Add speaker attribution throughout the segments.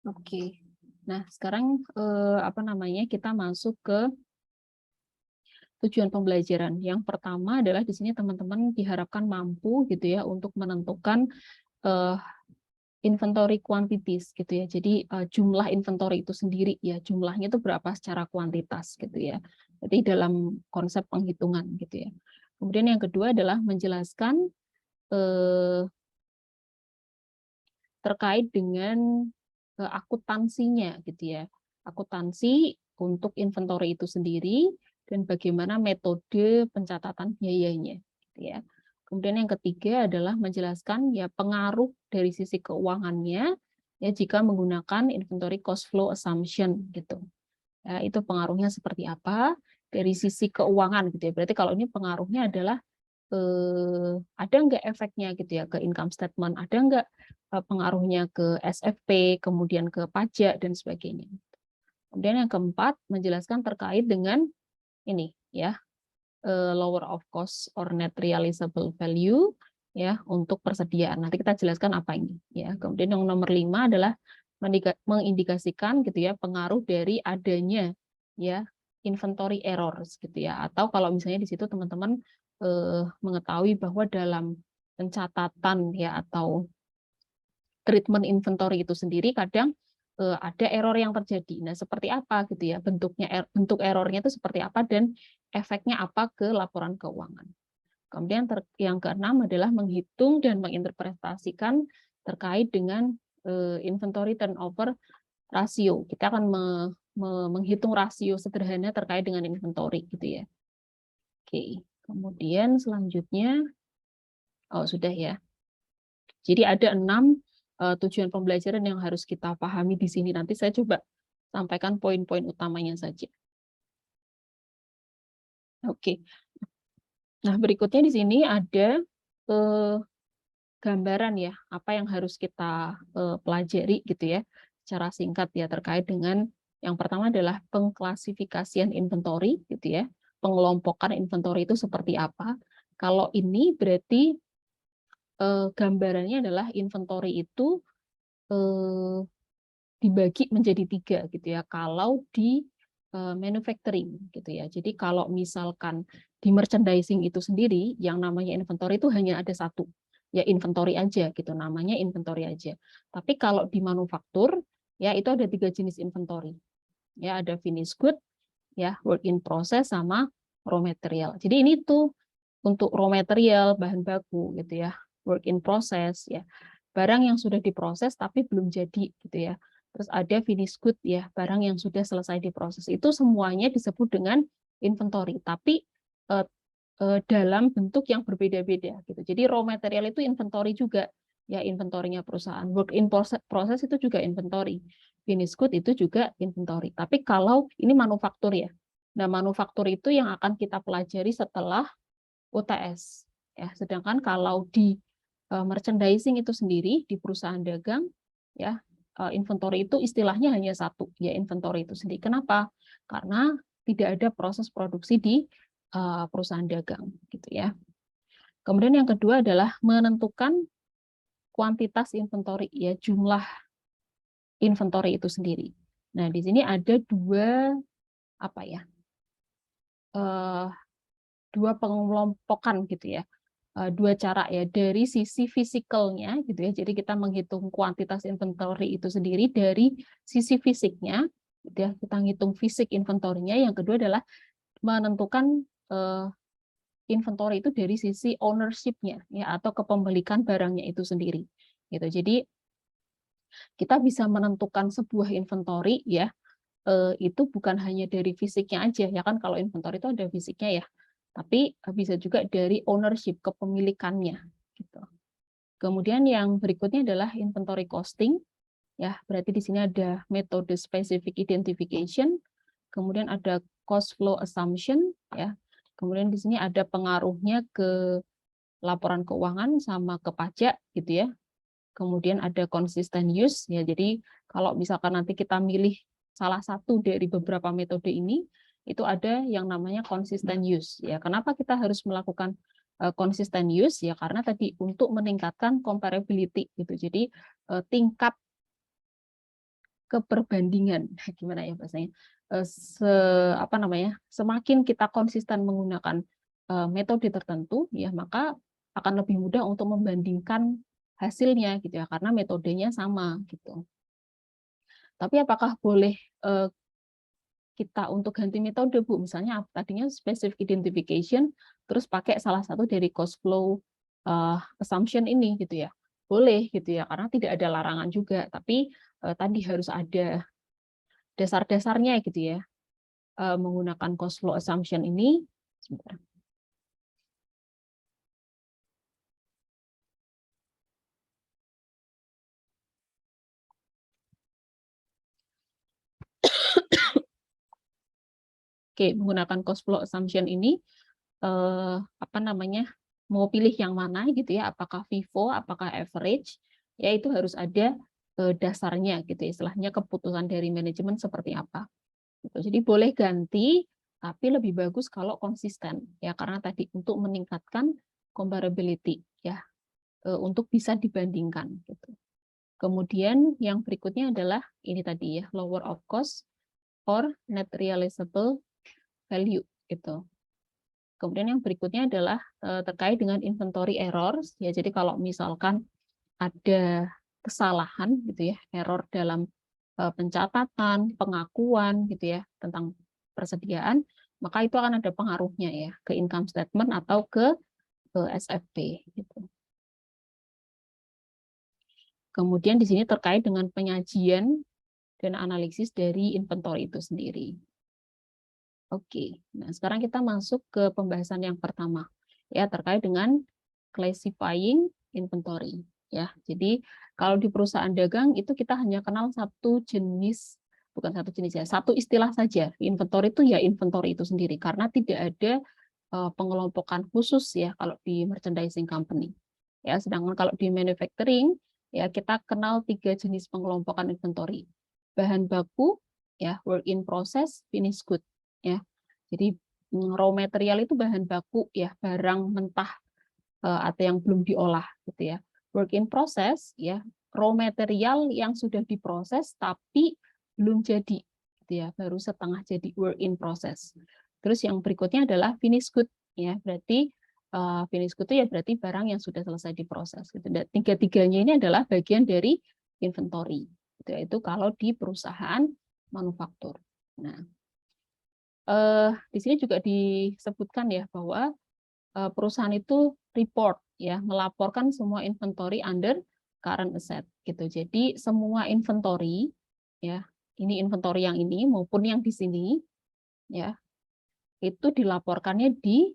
Speaker 1: Oke. Nah, sekarang apa namanya? Kita masuk ke tujuan pembelajaran. Yang pertama adalah di sini teman-teman diharapkan mampu gitu ya untuk menentukan eh, inventory quantities gitu ya. Jadi jumlah inventory itu sendiri ya, jumlahnya itu berapa secara kuantitas gitu ya. Jadi dalam konsep penghitungan gitu ya. Kemudian yang kedua adalah menjelaskan eh, terkait dengan akuntansinya gitu ya. Akuntansi untuk inventory itu sendiri dan bagaimana metode pencatatan biayanya gitu ya. Kemudian yang ketiga adalah menjelaskan ya pengaruh dari sisi keuangannya ya jika menggunakan inventory cost flow assumption gitu. Ya, itu pengaruhnya seperti apa dari sisi keuangan gitu ya. Berarti kalau ini pengaruhnya adalah ada nggak efeknya gitu ya ke income statement, ada nggak pengaruhnya ke SFP, kemudian ke pajak dan sebagainya. Kemudian yang keempat menjelaskan terkait dengan ini ya lower of cost or net realizable value ya untuk persediaan. Nanti kita jelaskan apa ini ya. Kemudian yang nomor 5 adalah mengindikasikan gitu ya pengaruh dari adanya ya inventory errors gitu ya. Atau kalau misalnya di situ teman-teman mengetahui bahwa dalam pencatatan ya atau treatment inventory itu sendiri kadang ada error yang terjadi. Nah, seperti apa gitu ya bentuk errornya itu seperti apa dan efeknya apa ke laporan keuangan. Kemudian yang keenam adalah menghitung dan menginterpretasikan terkait dengan inventory turnover rasio. Kita akan menghitung rasio sederhana terkait dengan inventory gitu ya. Oke, kemudian selanjutnya sudah ya. Jadi ada 6 tujuan pembelajaran yang harus kita pahami di sini. Nanti saya coba sampaikan poin-poin utamanya saja. Oke. Nah, berikutnya di sini ada gambaran ya, apa yang harus kita pelajari gitu ya, secara singkat ya terkait dengan yang pertama adalah pengklasifikasian inventory gitu ya. Pengelompokan inventory itu seperti apa? Kalau ini berarti gambarannya adalah inventory itu dibagi menjadi 3 gitu ya. Kalau di manufacturing gitu ya. Jadi kalau misalkan di merchandising itu sendiri yang namanya inventory itu hanya ada satu. Ya inventory aja gitu, namanya inventory aja. Tapi kalau di manufaktur ya itu ada 3 jenis inventory. Ya ada finished good, ya work in process sama raw material. Jadi ini tuh untuk raw material, bahan baku gitu ya. Work in process ya. Barang yang sudah diproses tapi belum jadi gitu ya. Terus ada finished good ya, barang yang sudah selesai diproses. Itu semuanya disebut dengan inventory, tapi dalam bentuk yang berbeda-beda gitu. Jadi raw material itu inventory juga. Ya, inventorinya perusahaan. Work in process itu juga inventory. Finished good itu juga inventory. Tapi kalau ini manufaktur ya. Nah, manufaktur itu yang akan kita pelajari setelah UTS. Ya, sedangkan kalau di merchandising itu sendiri di perusahaan dagang ya inventory itu istilahnya hanya satu ya inventory itu sendiri. Kenapa? Karena tidak ada proses produksi di perusahaan dagang gitu ya. Kemudian yang kedua adalah menentukan kuantitas inventory ya jumlah inventory itu sendiri. Nah, di sini ada apa ya? Uh, dua pengelompokan gitu ya. Dua cara ya dari sisi fisikalnya gitu ya. Jadi kita menghitung kuantitas inventory itu sendiri dari sisi fisiknya gitu ya. Kita ngitung fisik inventorinya. Yang kedua adalah menentukan inventory itu dari sisi ownership-nya ya atau kepemilikan barangnya itu sendiri. Gitu. Jadi kita bisa menentukan sebuah inventory ya itu bukan hanya dari fisiknya aja ya kan kalau inventory itu ada fisiknya ya. Tapi bisa juga dari ownership kepemilikannya gitu. Kemudian yang berikutnya adalah inventory costing. Ya, berarti di sini ada metode specific identification, kemudian ada cost flow assumption, ya. Kemudian di sini ada pengaruhnya ke laporan keuangan sama ke pajak gitu ya. Kemudian ada consistent use ya. Jadi kalau misalkan nanti kita milih salah satu dari beberapa metode ini, itu ada yang namanya consistent use ya. Kenapa kita harus melakukan consistent use ya? Karena tadi untuk meningkatkan comparability gitu. Jadi tingkat keperbandingan, gimana ya bahasanya, semakin kita konsisten menggunakan metode tertentu, ya maka akan lebih mudah untuk membandingkan hasilnya gitu ya, karena metodenya sama gitu. Tapi apakah boleh kita untuk ganti metode, Bu? Misalnya tadinya specific identification, terus pakai salah satu dari cost flow assumption ini gitu ya. Boleh gitu ya, karena tidak ada larangan juga. Tapi tadi harus ada dasar-dasarnya gitu ya, menggunakan cost flow assumption ini. Sebentar. Oke, menggunakan cost flow assumption ini mau pilih yang mana gitu ya, apakah FIFO, apakah average, ya itu harus ada dasarnya gitu ya, istilahnya keputusan dari manajemen seperti apa. Gitu. Jadi boleh ganti, tapi lebih bagus kalau konsisten ya, karena tadi untuk meningkatkan comparability ya, untuk bisa dibandingkan gitu. Kemudian yang berikutnya adalah ini tadi ya, lower of cost or net realizable value gitu. Kemudian yang berikutnya adalah terkait dengan inventory errors ya. Jadi kalau misalkan ada kesalahan gitu ya, error dalam pencatatan, pengakuan gitu ya tentang persediaan, maka itu akan ada pengaruhnya ya ke income statement atau ke SFP gitu. Kemudian di sini terkait dengan penyajian dan analisis dari inventory itu sendiri. Oke, nah sekarang kita masuk ke pembahasan yang pertama ya, terkait dengan classifying inventory ya. Jadi kalau di perusahaan dagang itu kita hanya kenal satu jenis, bukan satu jenis ya, satu istilah saja. Inventory itu ya inventory itu sendiri, karena tidak ada pengelompokan khusus ya kalau di merchandising company. Ya, sedangkan kalau di manufacturing ya kita kenal 3 jenis pengelompokan inventory. Bahan baku ya, work in process, finished good ya. Jadi raw material itu bahan baku ya, barang mentah atau yang belum diolah gitu ya. Work in process ya, raw material yang sudah diproses tapi belum jadi gitu ya, baru setengah jadi, work in process. Terus yang berikutnya adalah finished good ya, berarti finished good itu ya berarti barang yang sudah selesai diproses gitu. Dan tiga-tiganya ini adalah bagian dari inventory. Gitu ya. Itu kalau di perusahaan manufaktur. Nah, di sini juga disebutkan ya bahwa perusahaan itu report ya, melaporkan semua inventory under current asset gitu. Jadi semua inventory ya, ini inventory yang ini maupun yang di sini ya, itu dilaporkannya di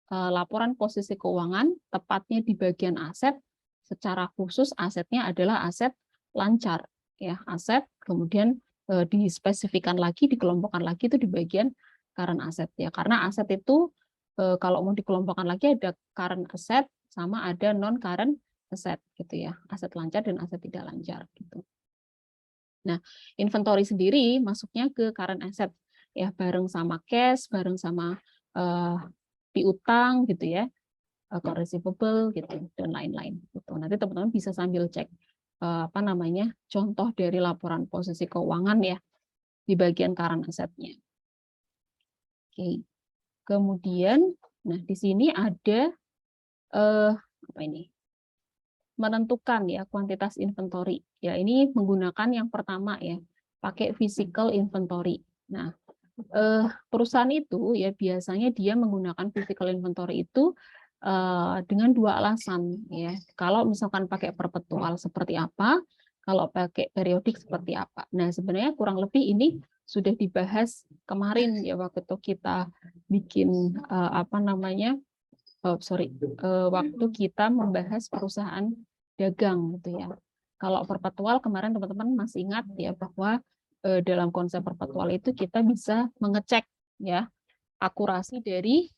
Speaker 1: laporan posisi keuangan, tepatnya di bagian aset. Secara khusus asetnya adalah aset lancar ya, aset kemudian dispesifikan lagi, dikelompokkan lagi itu di bagian current asset ya, karena aset itu kalau mau dikelompokkan lagi ada current asset sama ada non current asset gitu ya, aset lancar dan aset tidak lancar gitu. Nah, inventory sendiri masuknya ke current asset ya, bareng sama cash, bareng sama piutang gitu ya, account receivable gitu dan lain-lain gitu. Nanti teman-teman bisa sambil cek contoh dari laporan posisi keuangan ya di bagian current asset-nya. Oke. Kemudian nah di sini ada apa ini? Menentukan ya kuantitas inventory. Ya, ini menggunakan yang pertama ya, pakai physical inventory. Nah, perusahaan itu ya biasanya dia menggunakan physical inventory itu dengan 2 alasan ya. Kalau misalkan pakai perpetual seperti apa, kalau pakai periodik seperti apa. Nah, sebenarnya kurang lebih ini sudah dibahas kemarin ya waktu itu kita bikin waktu kita membahas perusahaan dagang gitu ya. Kalau perpetual kemarin teman-teman masih ingat ya bahwa dalam konsep perpetual itu kita bisa mengecek ya akurasi dari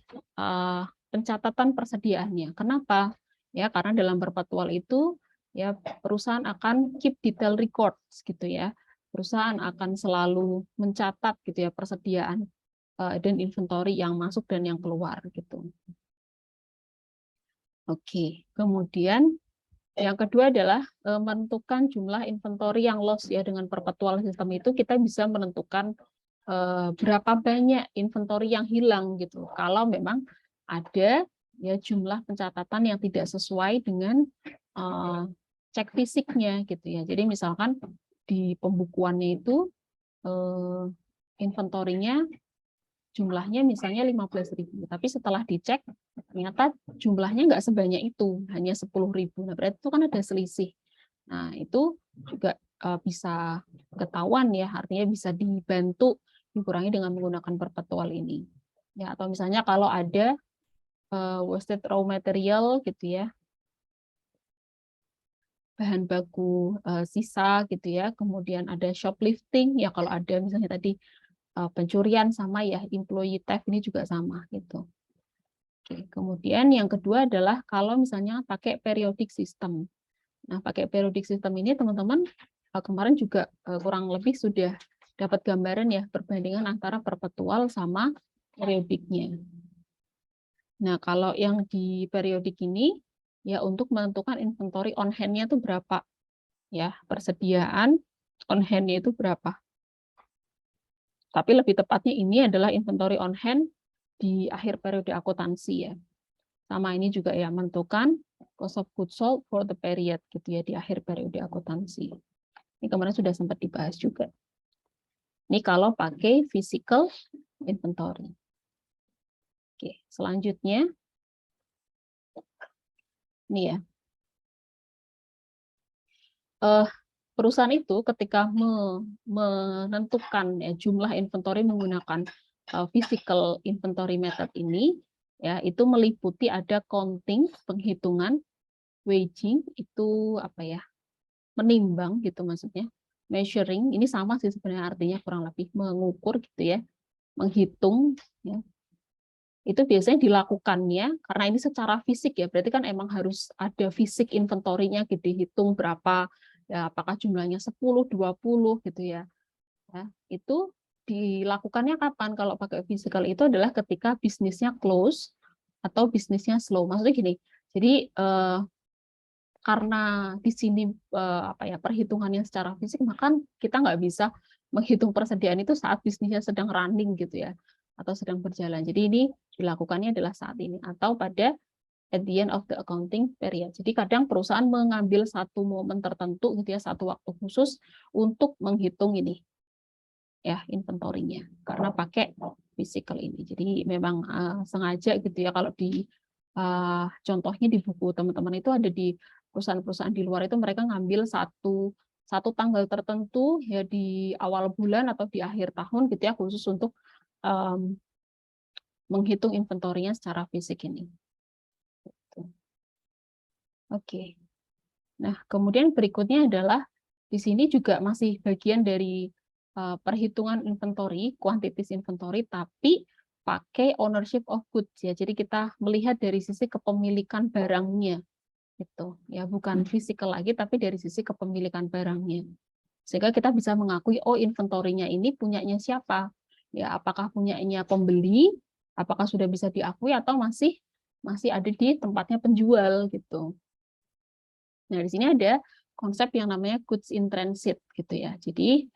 Speaker 1: pencatatan persediaannya. Kenapa? Ya, karena dalam perpetual itu ya perusahaan akan keep detail records gitu ya. Perusahaan akan selalu mencatat gitu ya persediaan dan inventory yang masuk dan yang keluar gitu. Oke, kemudian Yang kedua adalah menentukan jumlah inventory yang loss ya. Dengan perpetual system itu kita bisa menentukan berapa banyak inventory yang hilang gitu. Kalau memang ada ya jumlah pencatatan yang tidak sesuai dengan cek fisiknya gitu ya. Jadi misalkan di pembukuannya itu inventorinya jumlahnya misalnya 15.000, tapi setelah dicek ternyata jumlahnya nggak sebanyak itu, hanya 10.000. Nah, berarti itu kan ada selisih. Nah, itu juga bisa ketahuan ya, artinya bisa dibantu dikurangi dengan menggunakan perpetual ini. Ya, atau misalnya kalau ada wasted raw material gitu ya, bahan baku sisa gitu ya, kemudian ada shoplifting ya, kalau ada misalnya tadi pencurian sama ya, employee theft ini juga sama gitu. Oke, kemudian yang kedua adalah kalau misalnya pakai periodic system. Nah, pakai periodic system ini teman-teman kemarin juga kurang lebih sudah dapat gambaran ya perbandingan antara perpetual sama periodiknya. Nah, kalau yang di periodik ini ya untuk menentukan inventory on hand-nya itu berapa ya, persediaan on hand-nya itu berapa. Tapi lebih tepatnya ini adalah inventory on hand di akhir periode akuntansi ya. Sama ini juga ya, menentukan cost of goods sold for the period gitu ya, di akhir periode akuntansi. Ini kemarin sudah sempat dibahas juga. Ini kalau pakai physical inventory. Oke, selanjutnya ini ya. Perusahaan itu ketika menentukan ya, jumlah inventory menggunakan physical inventory method ini ya, itu meliputi ada counting, penghitungan, weighing itu apa ya, menimbang gitu maksudnya, measuring ini sama sih sebenarnya, artinya kurang lebih mengukur gitu ya, menghitung ya. Itu biasanya dilakukannya karena ini secara fisik ya, berarti kan emang harus ada fisik inventory-nya gitu, dihitung berapa ya, apakah jumlahnya 10, 20 gitu ya. Ya, itu dilakukannya kapan kalau pakai physical itu adalah ketika bisnisnya close atau bisnisnya slow. Maksudnya gini, jadi karena di sini apa ya, perhitungannya secara fisik, maka kita nggak bisa menghitung persediaan itu saat bisnisnya sedang running gitu ya, atau sedang berjalan. Jadi ini dilakukannya adalah saat ini atau pada at the end of the accounting period. Jadi kadang perusahaan mengambil satu momen tertentu gitu ya, satu waktu khusus untuk menghitung ini ya inventorinya karena pakai physical ini. Jadi memang sengaja gitu ya, kalau di contohnya di buku teman-teman itu ada di perusahaan-perusahaan di luar itu mereka ngambil satu tanggal tertentu ya di awal bulan atau di akhir tahun gitu ya, khusus untuk menghitung inventorinya secara fisik ini. Oke. Nah, kemudian berikutnya adalah di sini juga masih bagian dari perhitungan inventory, quantities inventory, tapi pakai ownership of goods ya. Jadi kita melihat dari sisi kepemilikan barangnya, gitu ya, bukan physical lagi, tapi dari sisi kepemilikan barangnya. Sehingga kita bisa mengakui, oh inventorinya ini punyanya siapa? Ya, apakah punyanya pembeli? Apakah sudah bisa diakui atau masih ada di tempatnya penjual gitu. Nah, di sini ada konsep yang namanya goods in transit gitu ya. Jadi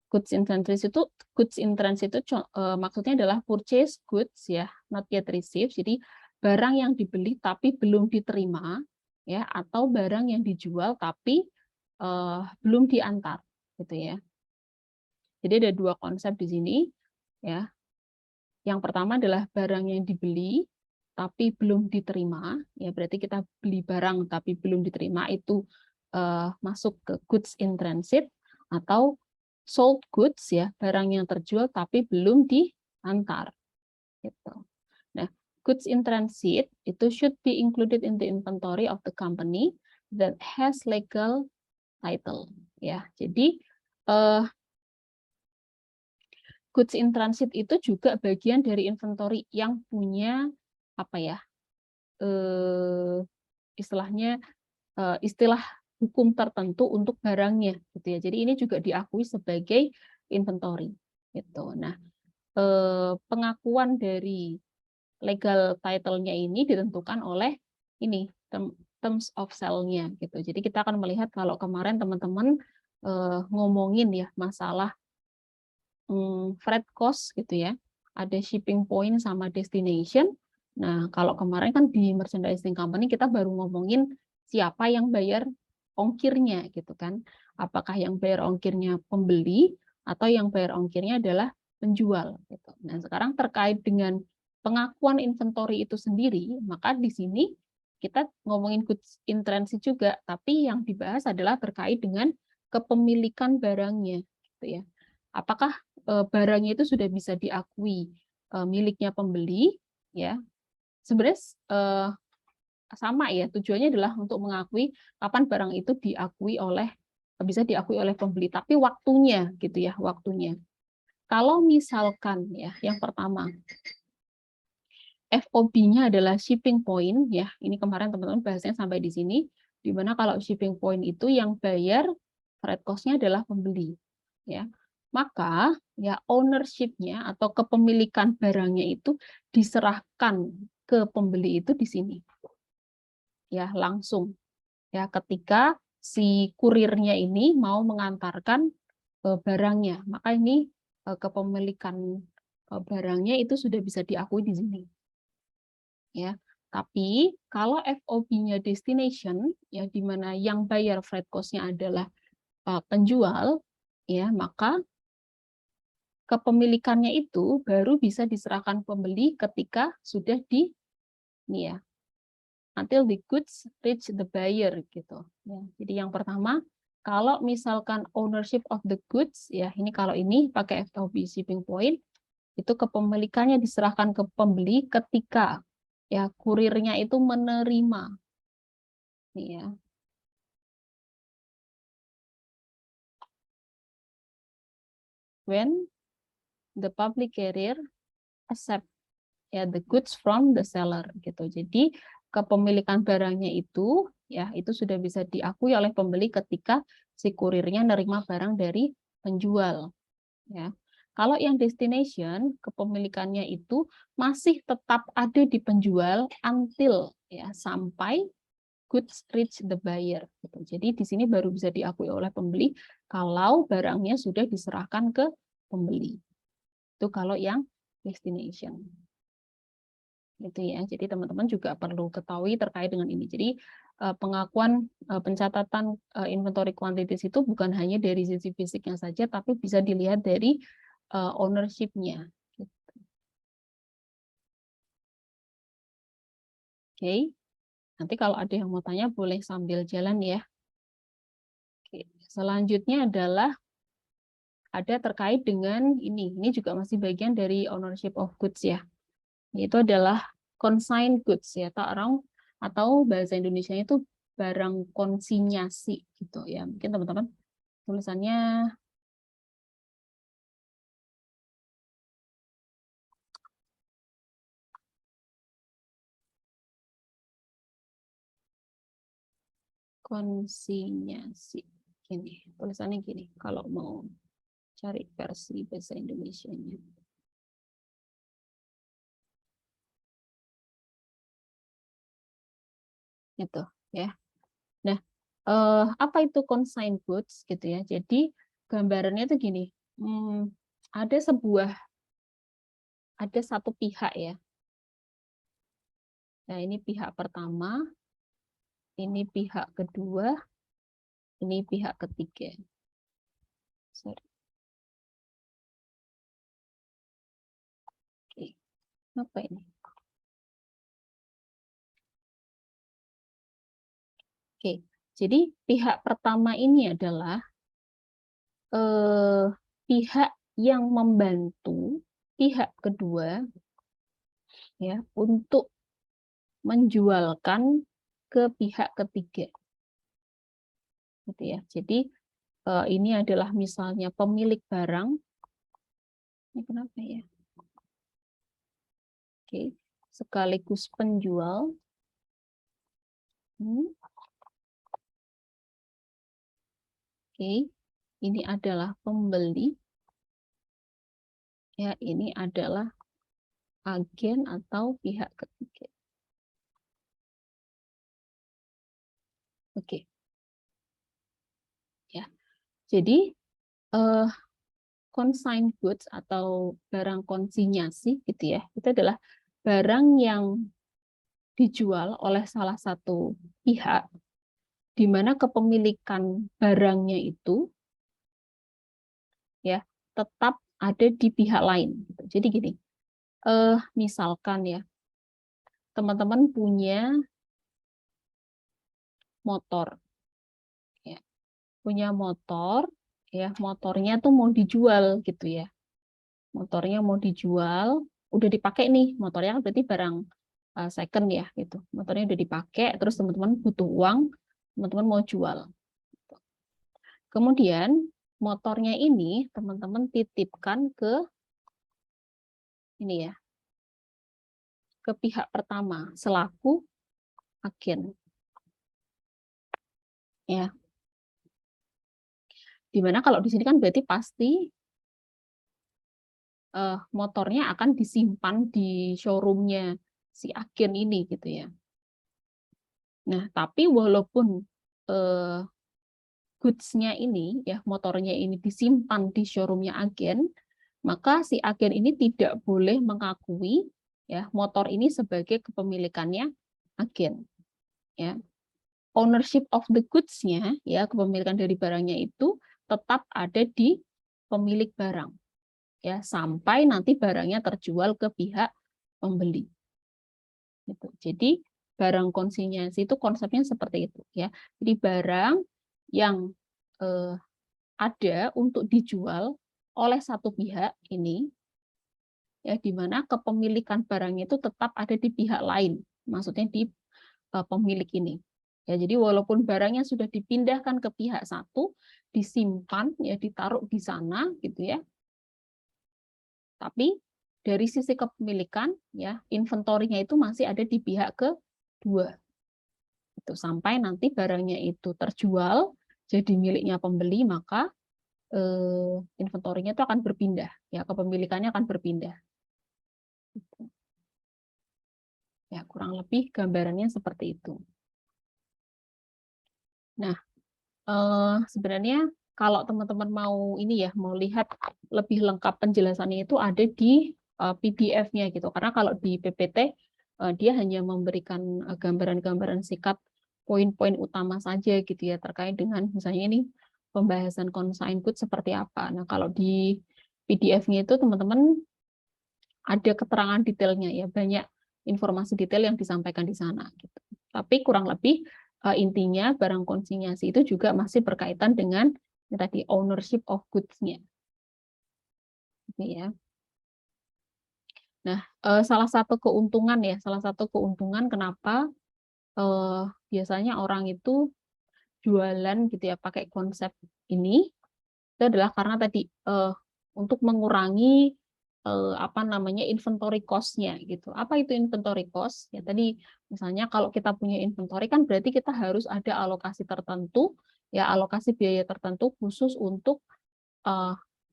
Speaker 1: goods in transit itu maksudnya adalah purchase goods ya, not yet received. Jadi barang yang dibeli tapi belum diterima ya, atau barang yang dijual tapi belum diantar gitu ya. Jadi ada dua konsep di sini ya. Yang pertama adalah barang yang dibeli tapi belum diterima, ya berarti kita beli barang tapi belum diterima, itu masuk ke goods in transit, atau sold goods ya, barang yang terjual tapi belum diantar. Gitu. Nah, goods in transit itu should be included in the inventory of the company that has legal title. Ya, jadi goods in transit itu juga bagian dari inventory yang punya apa ya, istilahnya istilah hukum tertentu untuk barangnya gitu ya. Jadi ini juga diakui sebagai inventory gitu. Nah, pengakuan dari legal title-nya ini ditentukan oleh ini terms of sale-nya gitu. Jadi kita akan melihat kalau kemarin teman-teman ngomongin ya masalah freight cost gitu ya. Ada shipping point sama destination. Nah, kalau kemarin kan di merchandising company kita baru ngomongin siapa yang bayar ongkirnya gitu kan. Apakah yang bayar ongkirnya pembeli atau yang bayar ongkirnya adalah penjual gitu. Nah, sekarang terkait dengan pengakuan inventory itu sendiri, maka di sini kita ngomongin goods in transit juga, tapi yang dibahas adalah terkait dengan kepemilikan barangnya gitu ya. Apakah barangnya itu sudah bisa diakui miliknya pembeli ya. Sebenarnya sama ya, tujuannya adalah untuk mengakui kapan barang itu bisa diakui oleh pembeli, tapi waktunya gitu ya, waktunya. Kalau misalkan ya, yang pertama FOB-nya adalah shipping point ya. Ini kemarin teman-teman bahasnya sampai di sini, di mana kalau shipping point itu yang bayar freight cost-nya adalah pembeli ya. Maka ya ownership-nya atau kepemilikan barangnya itu diserahkan ke pembeli itu di sini. Ya, langsung. Ya, ketika si kurirnya ini mau mengantarkan barangnya, maka ini kepemilikan barangnya itu sudah bisa diakui di sini. Ya, tapi kalau FOB-nya destination, ya di mana yang bayar freight cost-nya adalah penjual, ya maka kepemilikannya itu baru bisa diserahkan pembeli ketika sudah ini ya, until the goods reach the buyer gitu. Ya, jadi yang pertama, kalau misalkan ownership of the goods, ya ini kalau ini pakai FOB shipping point, itu kepemilikannya diserahkan ke pembeli ketika ya kurirnya itu menerima, ya. When the public carrier accept ya the goods from the seller gitu. Jadi kepemilikan barangnya itu ya itu sudah bisa diakui oleh pembeli ketika si kurirnya nerima barang dari penjual ya. Kalau yang destination kepemilikannya itu masih tetap ada di penjual until ya sampai goods reach the buyer gitu. Jadi di sini baru bisa diakui oleh pembeli kalau barangnya sudah diserahkan ke pembeli. Itu kalau yang destination. Gitu ya. Jadi teman-teman juga perlu ketahui terkait dengan ini. Jadi pengakuan pencatatan inventory quantities itu bukan hanya dari sisi fisiknya saja, tapi bisa dilihat dari ownership-nya. Oke. Nanti kalau ada yang mau tanya boleh sambil jalan ya. Oke. Selanjutnya adalah ada terkait dengan ini. Ini juga masih bagian dari ownership of goods ya. Itu adalah consigned goods ya, atau bahasa Indonesia itu barang konsinyasi gitu ya. Mungkin teman-teman tulisannya konsinyasi. Gini, tulisannya gini kalau mau cari versi bahasa Indonesianya. Itu ya. Nah, apa itu consigned goods gitu ya. Jadi gambarannya itu gini. Ada satu pihak ya. Nah, ini pihak pertama, ini pihak kedua, ini pihak ketiga. Sorry. Oke. Apa ini? Oke. Jadi pihak pertama ini adalah pihak yang membantu pihak kedua ya untuk menjualkan ke pihak ketiga. Gitu ya. Jadi ini adalah misalnya pemilik barang. Ini kenapa ya? Oke. Sekaligus penjual. Oke. Ini adalah pembeli. Ya, ini adalah agen atau pihak ketiga. Oke. Ya. Jadi consigned goods atau barang konsinyasi gitu ya, itu adalah barang yang dijual oleh salah satu pihak di mana kepemilikan barangnya itu ya tetap ada di pihak lain. Jadi gini, misalkan ya teman-teman punya motor, ya, punya motor, ya motornya tuh mau dijual gitu ya, motornya mau dijual, udah dipakai nih motornya, kan berarti barang second ya gitu, motornya udah dipakai, terus teman-teman butuh uang, teman-teman mau jual. Kemudian motornya ini teman-teman titipkan ke ini ya, ke pihak pertama selaku agen. Ya. Dimana kalau di sini kan berarti pasti motornya akan disimpan di showroomnya si agen ini gitu ya. Nah, tapi walaupun goods-nya ini ya motornya ini disimpan di showroomnya agen, maka si agen ini tidak boleh mengakui ya motor ini sebagai kepemilikannya agen. Ya, ownership of the goods-nya ya kepemilikan dari barangnya itu tetap ada di pemilik barang ya sampai nanti barangnya terjual ke pihak pembeli. Gitu. Jadi barang konsinyasi itu konsepnya seperti itu ya. Jadi barang yang ada untuk dijual oleh satu pihak ini ya di mana kepemilikan barangnya itu tetap ada di pihak lain, maksudnya di pemilik ini. Ya, jadi walaupun barangnya sudah dipindahkan ke pihak satu, disimpan ya ditaruh di sana gitu ya. Tapi dari sisi kepemilikan ya inventorinya itu masih ada di pihak kedua. Itu sampai nanti barangnya itu terjual jadi miliknya pembeli, maka inventorinya itu akan berpindah ya, kepemilikannya akan berpindah. Ya, kurang lebih gambarannya seperti itu. Nah, sebenarnya kalau teman-teman mau ini ya, mau lihat lebih lengkap penjelasannya itu ada di PDF-nya gitu. Karena kalau di PPT dia hanya memberikan gambaran-gambaran singkat poin-poin utama saja gitu ya terkait dengan misalnya ini pembahasan consigned goods seperti apa. Nah, kalau di PDF-nya itu teman-teman ada keterangan detailnya ya, banyak informasi detail yang disampaikan di sana gitu. Tapi kurang lebih intinya barang konsinyasi itu juga masih berkaitan dengan ya, tadi ownership of goods-nya. Gitu ya. Nah, salah satu keuntungan kenapa biasanya orang itu jualan gitu ya pakai konsep ini itu adalah karena tadi untuk mengurangi apa namanya inventory cost-nya gitu. Apa itu inventory cost? Ya tadi misalnya kalau kita punya inventory kan berarti kita harus ada alokasi tertentu ya alokasi biaya tertentu khusus untuk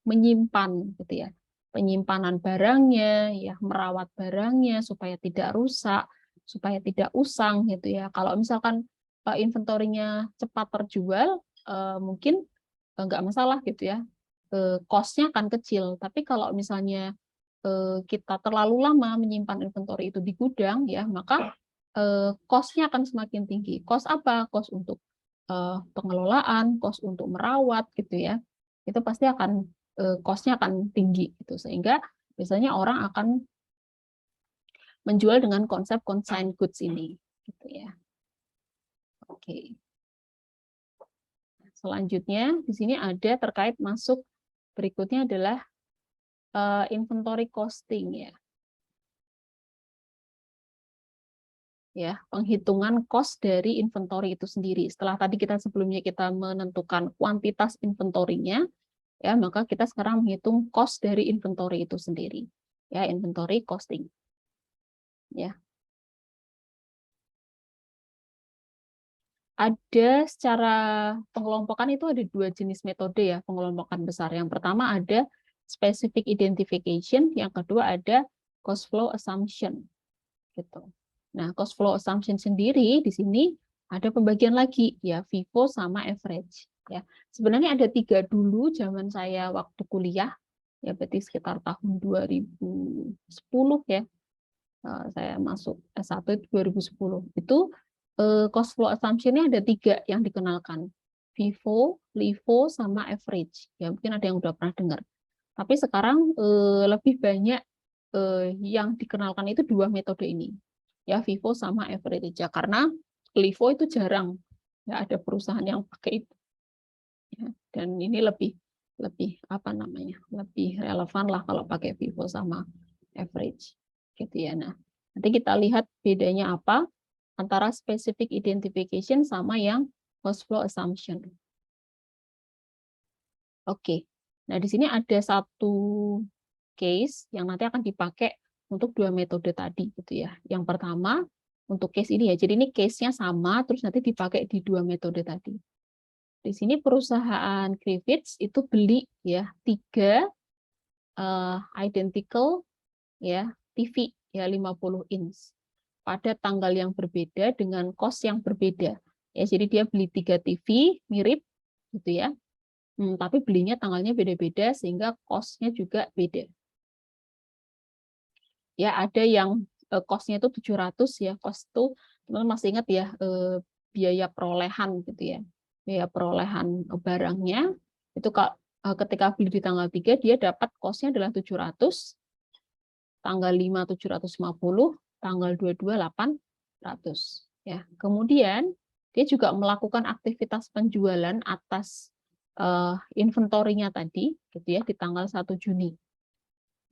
Speaker 1: menyimpan gitu ya. Penyimpanan barangnya ya merawat barangnya supaya tidak rusak, supaya tidak usang gitu ya. Kalau misalkan inventorinya cepat terjual mungkin nggak masalah gitu ya, cost-nya akan kecil. Tapi kalau misalnya kita terlalu lama menyimpan inventory itu di gudang, ya maka cost-nya akan semakin tinggi. Cost apa? Cost untuk pengelolaan, cost untuk merawat gitu ya. Itu pasti akan cost-nya akan tinggi gitu. Sehingga biasanya orang akan menjual dengan konsep consigned goods ini gitu ya. Oke. Selanjutnya di sini ada terkait masuk berikutnya adalah inventory costing ya. Ya, penghitungan cost dari inventory itu sendiri. Setelah tadi sebelumnya kita menentukan kuantitas inventorinya, ya maka kita sekarang menghitung cost dari inventory itu sendiri. Ya, inventory costing. Ya. Ada secara pengelompokan itu ada dua jenis metode ya, pengelompokan besar. Yang pertama ada specific identification, yang kedua ada cost flow assumption. Gitu. Nah, cost flow assumption sendiri di sini ada pembagian lagi ya, FIFO sama average ya. Sebenarnya ada 3 dulu zaman saya waktu kuliah ya, berarti sekitar tahun 2010 ya. Saya masuk S1 itu 2010. Itu cost flow assumption-nya ada 3 yang dikenalkan. FIFO, LIFO, sama average. Ya, mungkin ada yang udah pernah dengar. Tapi sekarang lebih banyak yang dikenalkan itu 2 metode ini. Ya, FIFO sama average aja. Karena LIFO itu jarang ya ada perusahaan yang pakai itu. Ya, dan ini lebih apa namanya? Lebih relevan lah kalau pakai FIFO sama average. Gitu ya. Nah, nanti kita lihat bedanya apa antara specific identification sama yang cost flow assumption. Oke. Nah, di sini ada satu case yang nanti akan dipakai untuk 2 metode tadi gitu ya. Yang pertama untuk case ini ya. Jadi ini case-nya sama terus nanti dipakai di 2 metode tadi. Di sini perusahaan Griffiths itu beli ya 3 identical ya TV ya 50 inch pada tanggal yang berbeda dengan cost yang berbeda. Ya, jadi dia beli 3 TV mirip gitu ya. Tapi belinya tanggalnya beda-beda sehingga cost-nya juga beda. Ya, ada yang cost-nya itu 700 ya. Cost itu teman-teman masih ingat ya biaya perolehan gitu ya. Biaya perolehan barangnya itu ketika beli di tanggal 3 dia dapat cost-nya adalah 700, tanggal 5 750, tanggal 22 800 ya. Kemudian dia juga melakukan aktivitas penjualan atas inventorinya tadi gitu ya di tanggal 1 Juni.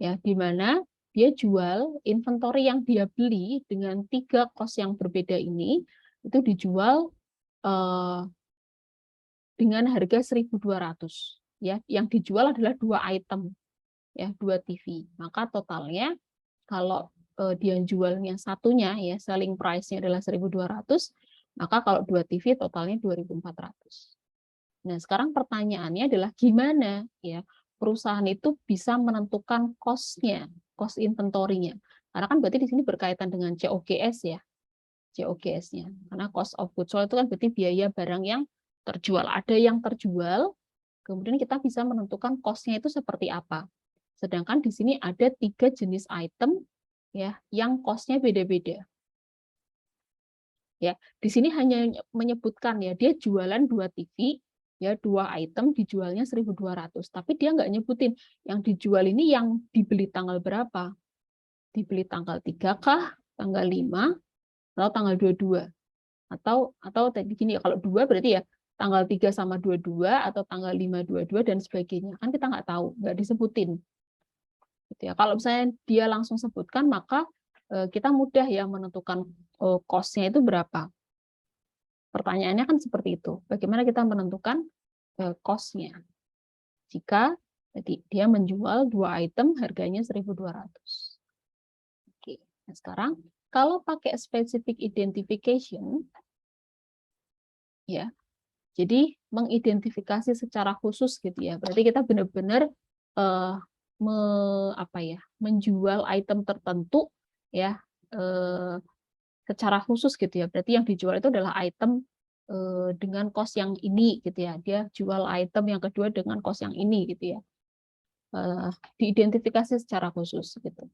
Speaker 1: Ya, di mana dia jual inventory yang dia beli dengan 3 cost yang berbeda ini itu dijual dengan harga 1.200 ya. Yang dijual adalah 2 item ya, 2 TV. Maka totalnya kalau dia jualnya satunya ya selling price-nya adalah 1.200, maka kalau 2 TV totalnya 2.400. Nah, sekarang pertanyaannya adalah gimana ya perusahaan itu bisa menentukan cost-nya, cost inventory-nya. Karena kan berarti di sini berkaitan dengan COGS ya. COGS-nya. Karena cost of goods sold itu kan berarti biaya barang yang terjual. Ada yang terjual, kemudian kita bisa menentukan cost-nya itu seperti apa. Sedangkan di sini ada 3 jenis item ya yang cost-nya beda-beda. Ya, di sini hanya menyebutkan ya dia jualan 2 TV, ya 2 item dijualnya 1.200, tapi dia nggak nyebutin yang dijual ini yang dibeli tanggal berapa. Dibeli tanggal 3 kah, tanggal 5, atau tanggal 22. Atau tadi gini ya, kalau 2 berarti ya tanggal 3 sama 22 atau tanggal 5 22 dan sebagainya. Kan kita nggak tahu, nggak disebutin. Gitu ya. Kalau misalnya dia langsung sebutkan, maka kita mudah ya menentukan cost-nya itu berapa. Pertanyaannya kan seperti itu. Bagaimana kita menentukan cost-nya? Jika dia menjual 2 item harganya 1.200. Oke. Nah, sekarang kalau pakai specific identification ya. Jadi mengidentifikasi secara khusus gitu ya. Berarti kita benar-benar menjual item tertentu ya secara khusus gitu ya. Berarti yang dijual itu adalah item dengan cost yang ini gitu ya. Dia jual item yang kedua dengan cost yang ini gitu ya. Diidentifikasi secara khusus gitu.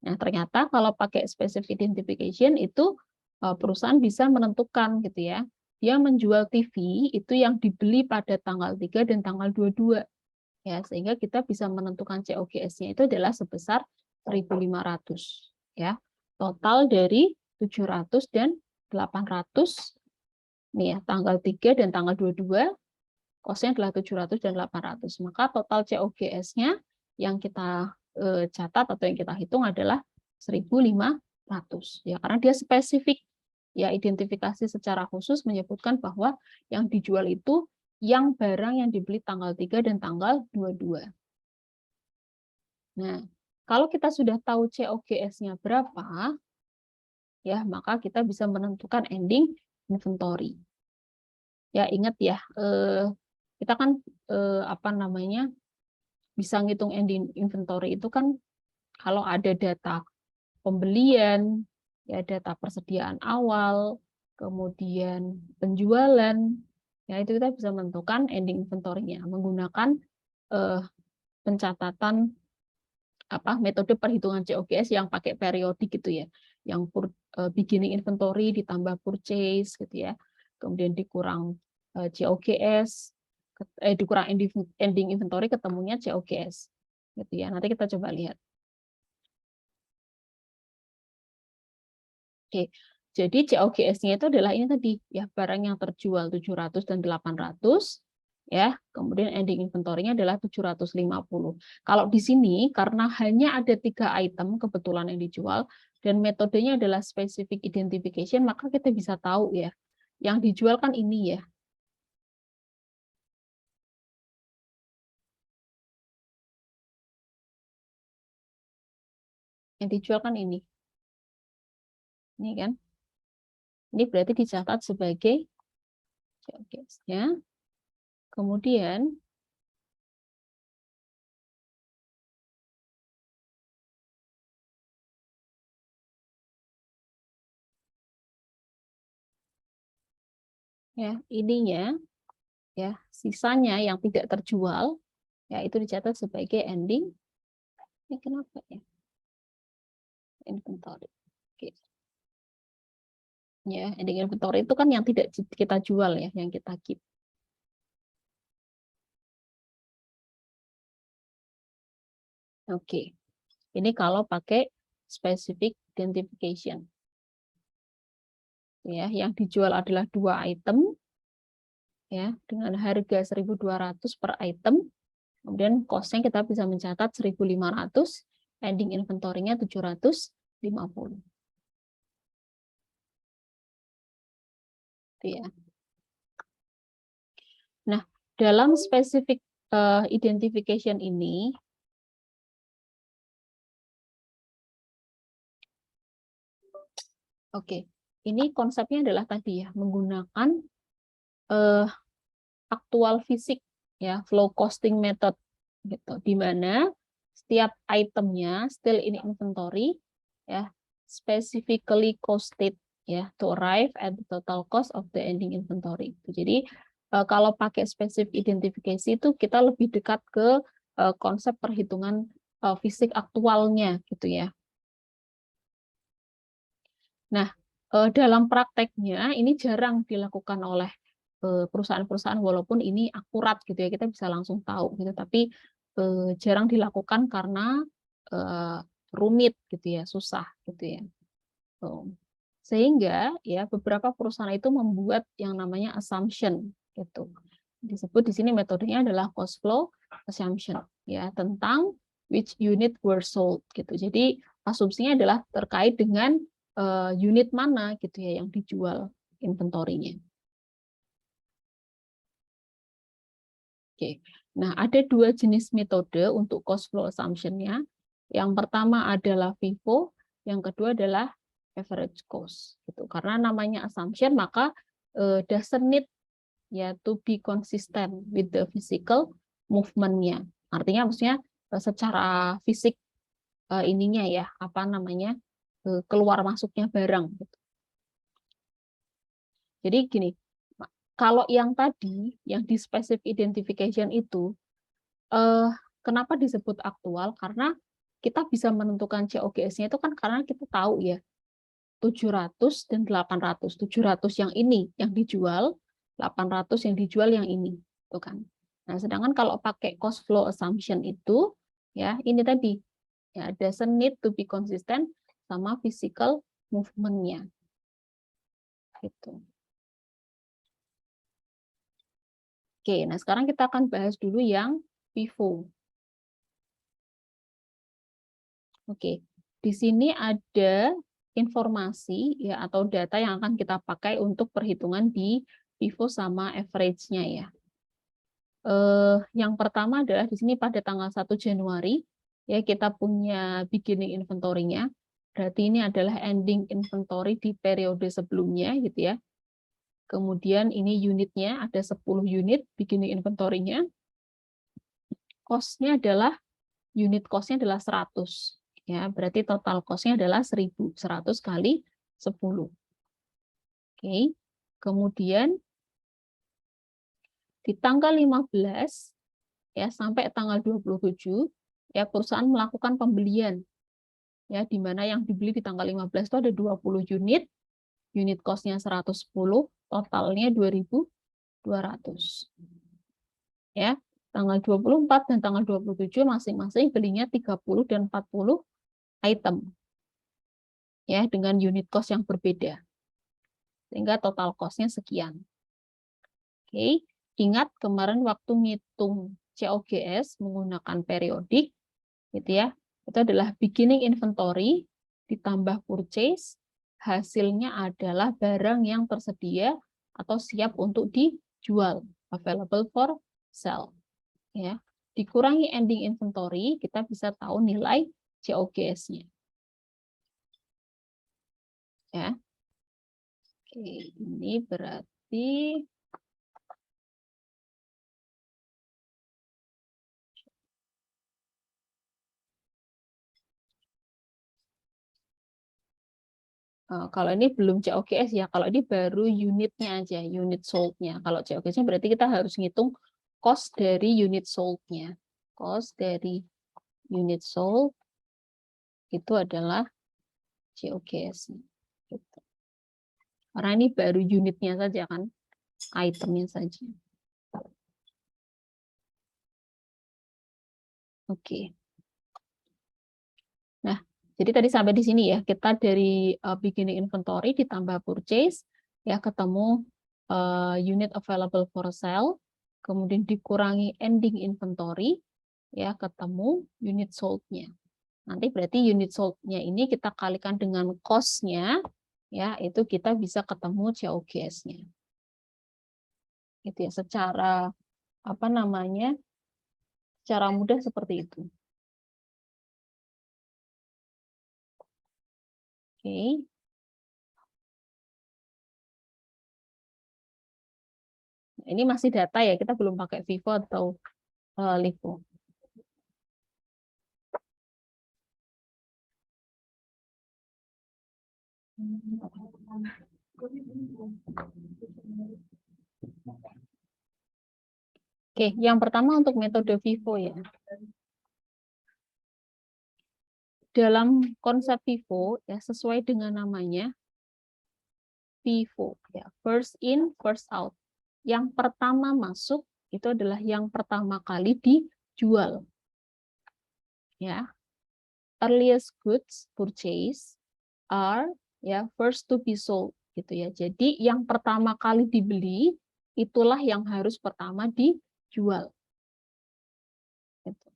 Speaker 1: Nah, ternyata kalau pakai specific identification itu perusahaan bisa menentukan gitu ya. Dia menjual TV itu yang dibeli pada tanggal 3 dan tanggal 22. Ya, sehingga kita bisa menentukan COGS-nya itu adalah sebesar 1.500 ya. Total dari 700 dan 800 nih ya, tanggal 3 dan tanggal 22 cost-nya adalah 700 dan 800. Maka total COGS-nya yang kita catat atau yang kita hitung adalah 1.500 ya, karena dia spesifik ya, identifikasi secara khusus menyebutkan bahwa yang dijual itu yang barang yang dibeli tanggal 3 dan tanggal 22. Nah, kalau kita sudah tahu COGS-nya berapa, ya maka kita bisa menentukan ending inventory. Ya, ingat ya, kita kan bisa ngitung ending inventory itu kan kalau ada data pembelian, ya data persediaan awal, kemudian penjualan, ya itu kita bisa menentukan ending inventory-nya menggunakan pencatatan metode perhitungan COGS yang pakai periodik gitu ya, yang beginning inventory ditambah purchase gitu ya, kemudian dikurang COGS, dikurang ending inventory ketemunya COGS gitu ya. Nanti kita coba lihat. Oke, jadi COGS-nya itu adalah ini tadi ya, barang yang terjual 700 dan 800 ya, kemudian ending inventory-nya adalah 750. Kalau di sini karena hanya ada 3 item kebetulan yang dijual dan metodenya adalah specific identification, maka kita bisa tahu ya, yang dijual kan ini ya. Yang dijual kan ini. Ini kan. Ini berarti dicatat sebagai COGS-nya. Kemudian ya, ininya ya, sisanya yang tidak terjual ya itu dicatat sebagai ending. Ini kenapa ya? Inventory. Oke. Ya, ending inventory itu kan yang tidak kita jual ya, yang kita keep. Oke. Ini kalau pakai specific identification. Ya, yang dijual adalah 2 item ya, dengan harga 1.200 per item. Kemudian cost-nya kita bisa mencatat 1.500, ending inventory-nya 750. Ya. Nah, dalam specific identification ini, oke, ini konsepnya adalah tadi ya, menggunakan aktual fisik ya, flow costing method gitu, di mana setiap itemnya still in inventory ya, specifically costed ya, to arrive at the total cost of the ending inventory. Jadi kalau pakai specific identification itu kita lebih dekat ke konsep perhitungan fisik aktualnya gitu ya. Nah, dalam prakteknya ini jarang dilakukan oleh perusahaan-perusahaan, walaupun ini akurat gitu ya, kita bisa langsung tahu gitu, tapi jarang dilakukan karena rumit gitu ya, susah gitu ya. Sehingga ya beberapa perusahaan itu membuat yang namanya assumption gitu. Disebut di sini metodenya adalah cost flow assumption ya, tentang which unit were sold gitu. Jadi asumsinya adalah terkait dengan unit mana gitu ya yang dijual inventorinya. Oke. Nah, ada 2 jenis metode untuk cost flow assumption-nya. Yang pertama adalah FIFO, yang kedua adalah average cost. Gitu. Karena namanya assumption, maka doesn't need ya to be consistent with the physical movement-nya. Artinya maksudnya secara fisik ininya ya, apa namanya, keluar masuknya barang. Gitu. Jadi gini, kalau yang tadi, yang di specific identification itu, kenapa disebut aktual? Karena kita bisa menentukan COGS-nya itu kan karena kita tahu ya, 700 dan 800. 700 yang ini yang dijual, 800 yang dijual yang ini. Tuh kan. Nah, sedangkan kalau pakai cost flow assumption itu, ya ini tadi, ya doesn't need to be consistent sama physical movement-nya. Gitu. Oke, nah sekarang kita akan bahas dulu yang FIFO. Oke, di sini ada informasi ya atau data yang akan kita pakai untuk perhitungan di FIFO sama average-nya ya. Yang pertama adalah di sini pada tanggal 1 Januari ya kita punya beginning inventory-nya. Berarti ini adalah ending inventory di periode sebelumnya gitu ya. Kemudian ini unitnya ada 10 unit beginning inventory-nya. Cost-nya adalah unit cost-nya adalah 100. Ya, berarti total cost-nya adalah 1.100 kali 10. Oke. Kemudian di tanggal 15 ya sampai tanggal 27 ya perusahaan melakukan pembelian ya di mana yang dibeli di tanggal 15 itu ada 20 unit, unit cost-nya 110, totalnya 2.200. Ya, tanggal 24 dan tanggal 27 masing-masing belinya 30 dan 40 item. Ya, dengan unit cost yang berbeda. Sehingga total cost-nya sekian. Oke, ingat kemarin waktu ngitung COGS menggunakan periodik, gitu ya, itu adalah beginning inventory ditambah purchase, hasilnya adalah barang yang tersedia atau siap untuk dijual, available for sale. Ya, dikurangi ending inventory, kita bisa tahu nilai COGS-nya. Ya, oke, ini berarti kalau ini belum COGS ya, kalau ini baru unitnya aja, unit sold-nya. Kalau COGS-nya berarti kita harus ngitung cost dari unit sold-nya. Cost dari unit sold itu adalah COGS-nya. Gitu. Karena ini baru unitnya saja kan, itemnya saja. Oke. Nah, jadi tadi sampai di sini ya, kita dari beginning inventory ditambah purchase, ya ketemu unit available for sale, kemudian dikurangi ending inventory, ya ketemu unit sold-nya. Nanti berarti unit sold-nya ini kita kalikan dengan cost-nya, ya itu kita bisa ketemu COGS-nya. Itu ya, secara apa namanya, secara mudah seperti itu. Oke. Ini masih data ya, kita belum pakai Vivo atau LIFO. Oke, yang pertama untuk metode Vivo ya. Dalam konsep Vivo ya sesuai dengan namanya Vivo ya, first in first out. Yang pertama masuk itu adalah yang pertama kali dijual. Ya. Earliest goods purchase are ya first to be sold gitu ya. Jadi yang pertama kali dibeli itulah yang harus pertama dijual. Gitu.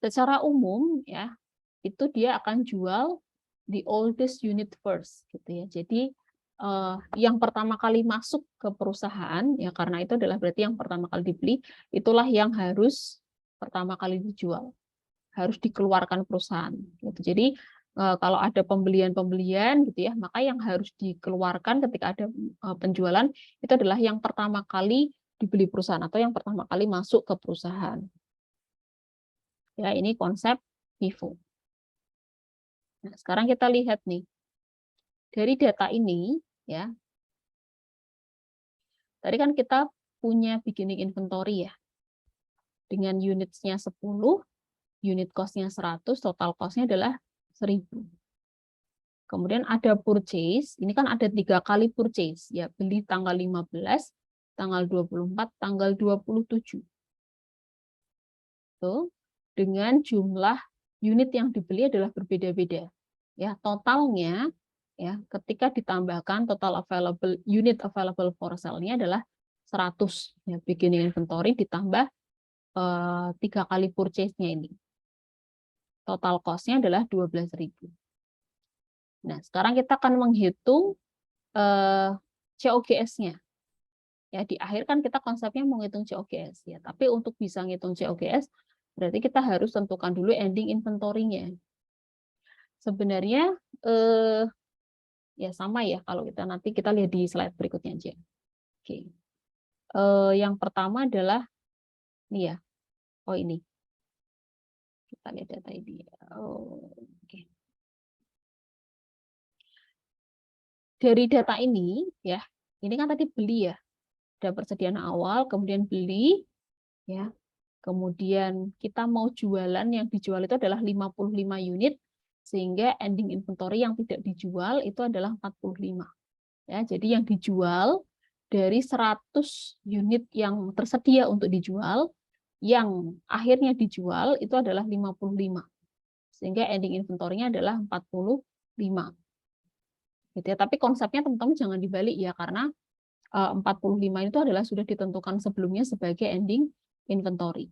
Speaker 1: Secara umum ya itu dia akan jual the oldest unit first gitu ya. Jadi yang pertama kali masuk ke perusahaan ya karena itu adalah berarti yang pertama kali dibeli itulah yang harus pertama kali dijual, harus dikeluarkan perusahaan gitu. Jadi kalau ada pembelian-pembelian gitu ya, maka yang harus dikeluarkan ketika ada penjualan itu adalah yang pertama kali dibeli perusahaan atau yang pertama kali masuk ke perusahaan. Ya, ini konsep FIFO. Nah, sekarang kita lihat nih. Dari data ini ya. Tadi kan kita punya beginning inventory ya. Dengan unitsnya 10, unit cost-nya 100, total cost-nya adalah 1000. Kemudian ada purchase, ini kan ada 3 kali purchase, ya beli tanggal 15, tanggal 24, tanggal 27. Tuh, dengan jumlah unit yang dibeli adalah berbeda-beda. Ya, totalnya ya ketika ditambahkan total available unit available for sale-nya adalah 100 ya beginning inventory ditambah 3 kali purchase-nya ini. Total cost-nya adalah 12.000. Nah, sekarang kita akan menghitung COGS-nya. Ya, di akhir kan kita konsepnya menghitung COGS ya, tapi untuk bisa ngitung COGS berarti kita harus tentukan dulu ending inventory-nya. Sebenarnya ya sama ya kalau kita nanti kita lihat di slide berikutnya aja. Oke. Yang pertama adalah ini ya. Oh ini. Kita lihat data ini. Oh, oke. dari data ini ya, ini kan tadi beli ya, ada persediaan awal, kemudian beli ya. Kemudian kita mau jualan, yang dijual itu adalah 55 unit, sehingga ending inventory yang tidak dijual itu adalah 45. Ya, jadi yang dijual dari 100 unit yang tersedia untuk dijual, yang akhirnya dijual itu adalah 55. Sehingga ending inventory-nya adalah 45. Gitu ya. Tapi konsepnya teman-teman jangan dibalik ya, karena 45 itu adalah sudah ditentukan sebelumnya sebagai ending inventory.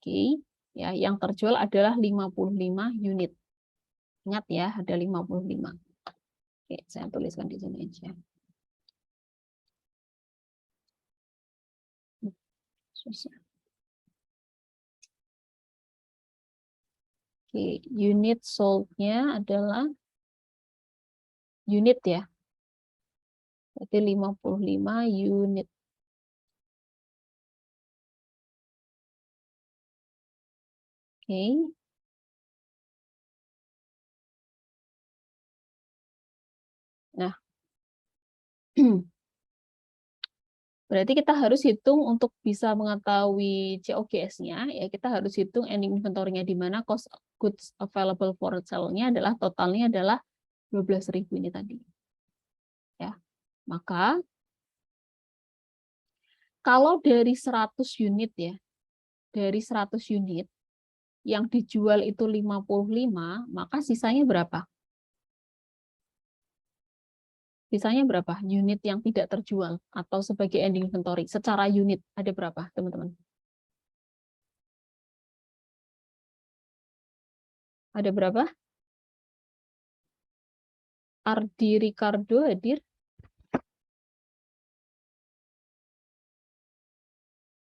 Speaker 1: Oke, ya, yang terjual adalah 55 unit. Ingat ya, ada 55. Oke, saya tuliskan di sini aja. Susah. Oke, unit sold-nya adalah unit ya. Berarti 55 unit. Oke. Nah, berarti kita harus hitung untuk bisa mengetahui COGS-nya, ya kita harus hitung ending inventory-nya di mana, cost goods available for sale-nya adalah totalnya adalah 12.000 ini tadi. Ya. Maka kalau dari 100 unit ya, dari 100 unit yang dijual itu 55, maka sisanya berapa? Sisanya berapa? Unit yang tidak terjual atau sebagai ending inventory. Secara unit ada berapa, teman-teman? Ada berapa? Ardi Ricardo hadir?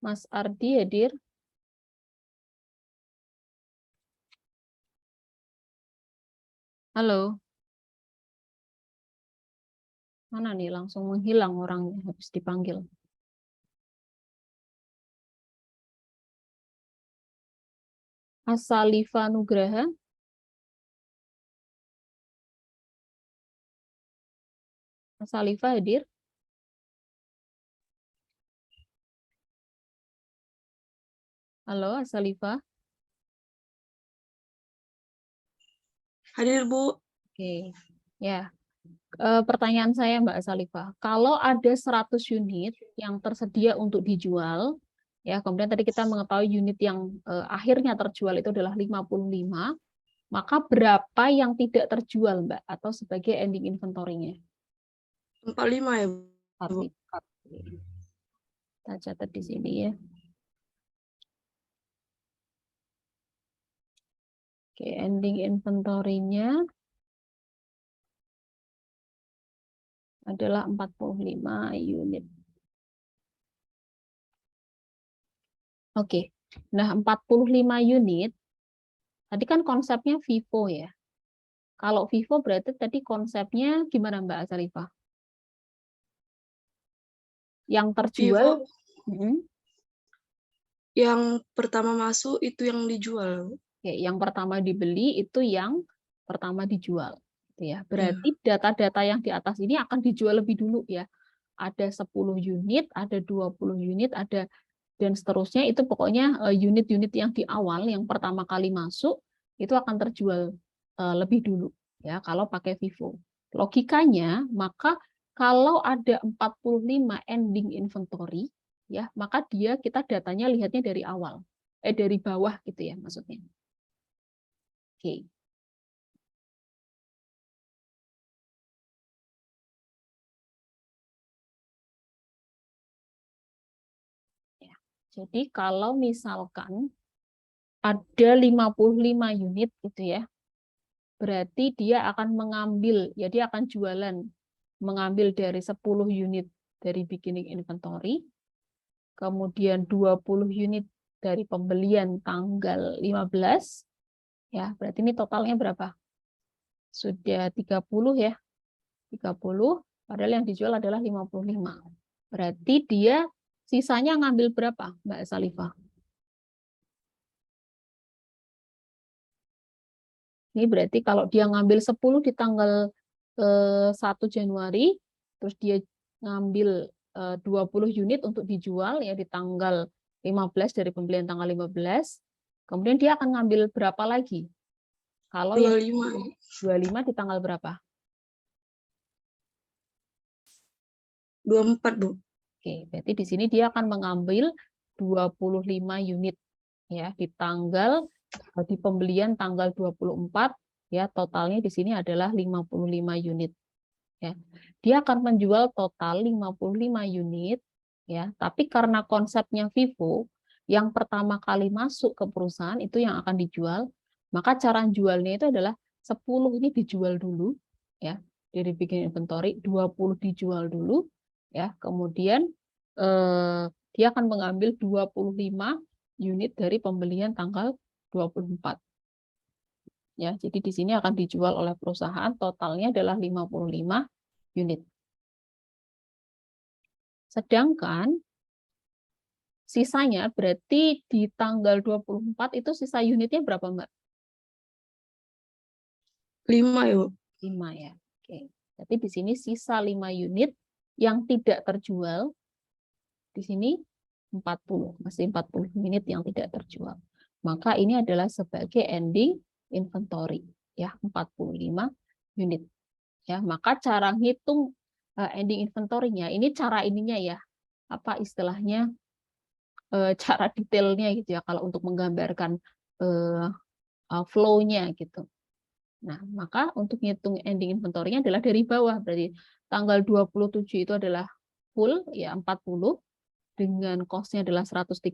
Speaker 1: Mas Ardi hadir? Halo? Mana nih? Langsung menghilang orangnya habis dipanggil. Asalifa Nugraha? Asalifa hadir? Halo, Asalifa?
Speaker 2: Hadir, Bu.
Speaker 1: Oke. Ya. Pertanyaan saya, Mbak Asalifa. Kalau ada 100 unit yang tersedia untuk dijual, ya, kemudian tadi kita mengetahui unit yang akhirnya terjual itu adalah 55, maka berapa yang tidak terjual, Mbak, atau sebagai ending inventory-nya?
Speaker 2: 45 ya, Bu.
Speaker 1: 45. Kita catat di sini ya. Oke, ending inventory-nya adalah 45 unit. Oke. Nah, 45 unit tadi kan konsepnya Vivo ya. Kalau Vivo berarti tadi konsepnya gimana, Mbak Asarifa? Yang terjual,
Speaker 2: Vivo yang pertama masuk itu yang dijual, Bu.
Speaker 1: ya, yang pertama dibeli itu yang pertama dijual. Gitu ya.
Speaker 2: Iya.
Speaker 1: Berarti data-data yang di atas ini akan dijual lebih dulu ya. Ada 10 unit, ada 20 unit, ada dan seterusnya, itu pokoknya unit-unit yang di awal yang pertama kali masuk itu akan terjual lebih dulu ya kalau pakai Vivo. Logikanya, maka kalau ada 45 ending inventory ya, maka dia kita datanya lihatnya dari awal. Dari bawah gitu ya maksudnya. Oke. Ya. Jadi kalau misalkan ada 55 unit gitu ya, berarti dia akan mengambil, ya dia akan jualan, mengambil dari 10 unit dari beginning inventory, kemudian 20 unit dari pembelian tanggal 15, ya berarti ini totalnya berapa? Sudah 30 ya, 30, padahal yang dijual adalah 55. Berarti dia sisanya ngambil berapa, Mbak Salifah? Ini berarti kalau dia ngambil 10 di tanggal 1 Januari, terus dia ngambil 20 unit untuk dijual ya di tanggal 15 dari pembelian tanggal 15, kemudian dia akan ngambil berapa lagi? Kalau yang
Speaker 2: 25.
Speaker 1: 25 di tanggal berapa?
Speaker 2: 24, Bu.
Speaker 1: Oke, berarti di sini dia akan mengambil 25 unit ya di pembelian tanggal 24 ya, totalnya di sini adalah 55 unit ya. Dia akan menjual total 55 unit ya, tapi karena konsepnya Vivo yang pertama kali masuk ke perusahaan itu yang akan dijual, maka cara jualnya itu adalah 10 ini dijual dulu ya, jadi bikin inventory, 20 dijual dulu ya, kemudian dia akan mengambil 25 unit dari pembelian tanggal 24 ya. Jadi di sini akan dijual oleh perusahaan, totalnya adalah 55 unit. Sedangkan sisanya berarti di tanggal 24 itu sisa unitnya berapa, Mbak?
Speaker 2: 5 ya, Bu.
Speaker 1: 5 ya. Oke. Jadi di sini sisa 5 unit yang tidak terjual. Di sini 40, masih 40 unit yang tidak terjual. Maka ini adalah sebagai ending inventory ya, 45 unit. Ya, maka cara ngitung ending inventory-nya ini cara ininya ya. Apa istilahnya? Cara detailnya gitu ya kalau untuk menggambarkan flow-nya gitu. Nah, maka untuk ngitung ending inventory-nya adalah dari bawah. Berarti tanggal 27 itu adalah full ya 40 dengan cost-nya adalah 130.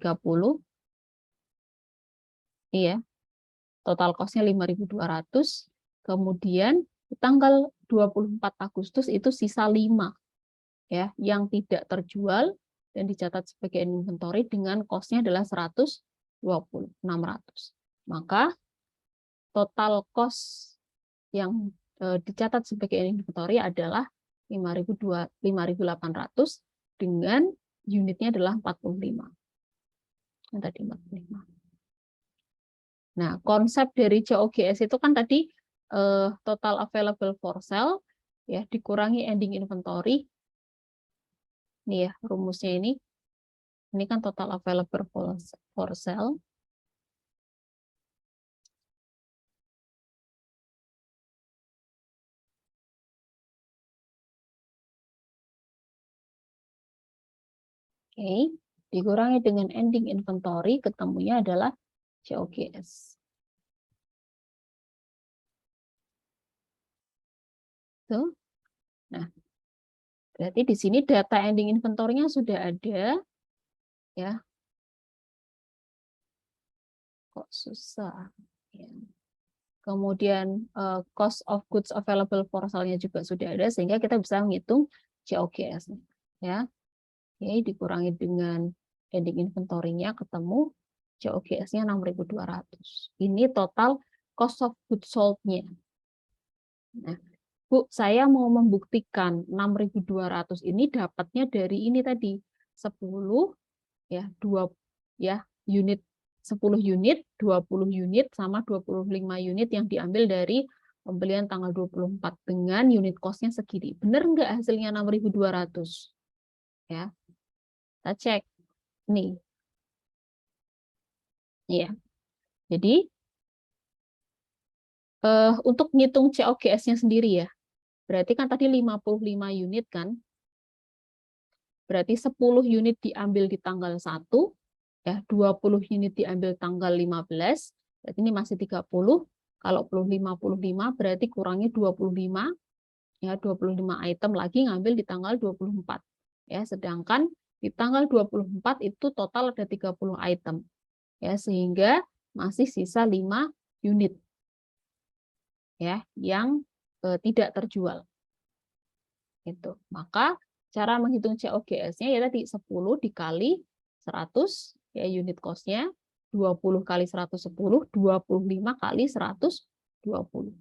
Speaker 1: Iya, total cost-nya 5.200. Kemudian tanggal 24 Agustus itu sisa 5 ya yang tidak terjual dan dicatat sebagai inventory dengan cost-nya adalah 120, 600. Maka total cost yang dicatat sebagai inventory adalah 5.800 dengan unitnya adalah 45. Yang tadi 45. Nah, konsep dari COGS itu kan tadi total available for sale ya dikurangi ending inventory. Nih ya rumusnya ini. Ini kan total available for sale. Oke, dikurangi dengan ending inventory, ketemunya adalah COGS. Tuh. Nah, berarti di sini data ending inventory-nya sudah ada. Ya. Kok susah. Ya. Kemudian cost of goods available for sale-nya juga sudah ada, sehingga kita bisa menghitung COGS. Ya. Oke, dikurangi dengan ending inventory-nya, ketemu COGS-nya 6.200. Ini total cost of goods sold-nya. Nah, Bu, saya mau membuktikan 6.200 ini dapatnya dari ini tadi 10 ya, 2 ya, unit 10 unit, 20 unit sama 25 unit yang diambil dari pembelian tanggal 24 dengan unit cost-nya segini. Benar nggak hasilnya 6.200? Ya. Kita cek. Nih. Ya. Jadi untuk ngitung COGS-nya sendiri ya. Berarti kan tadi 55 unit kan. Berarti 10 unit diambil di tanggal 1, ya 20 unit diambil tanggal 15, berarti ini masih 30. Kalau perlu 55 berarti kurangi 25, ya 25 item lagi ngambil di tanggal 24. Ya, sedangkan di tanggal 24 itu total ada 30 item. Ya, sehingga masih sisa 5 unit. Ya, yang tidak terjual. Itu. Maka cara menghitung COGS-nya ya tadi 10 dikali 100 ya unit cost-nya, 20 kali 110, 25 kali 120.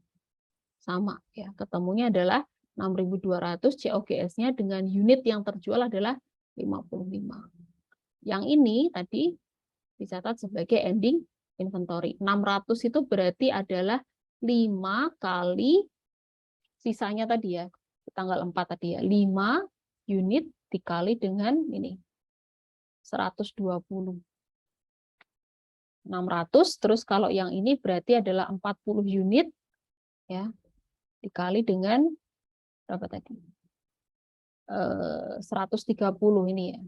Speaker 1: Sama ya, ketemunya adalah 6.200, COGS-nya dengan unit yang terjual adalah 55. Yang ini tadi dicatat sebagai ending inventory. 600 itu berarti adalah 5 kali sisanya tadi ya, tanggal 4 tadi ya, 5 unit dikali dengan ini 120. 600, terus kalau yang ini berarti adalah 40 unit ya, dikali dengan berapa tadi? 130 ini ya.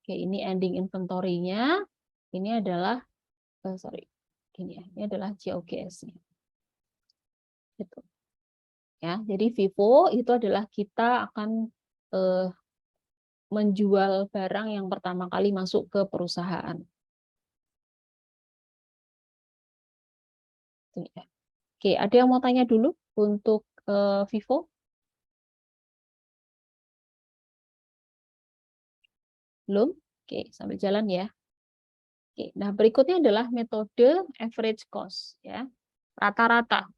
Speaker 1: Oke, ini ending inventory-nya. Ini adalah sorry. Ini ya, ini adalah COGS-nya. Gitu. Ya, jadi FIFO itu adalah kita akan menjual barang yang pertama kali masuk ke perusahaan. Itu ya. Oke, ada yang mau tanya dulu untuk FIFO? Belum? Oke, sambil jalan ya. Oke, nah berikutnya adalah metode average cost ya. Rata-rata.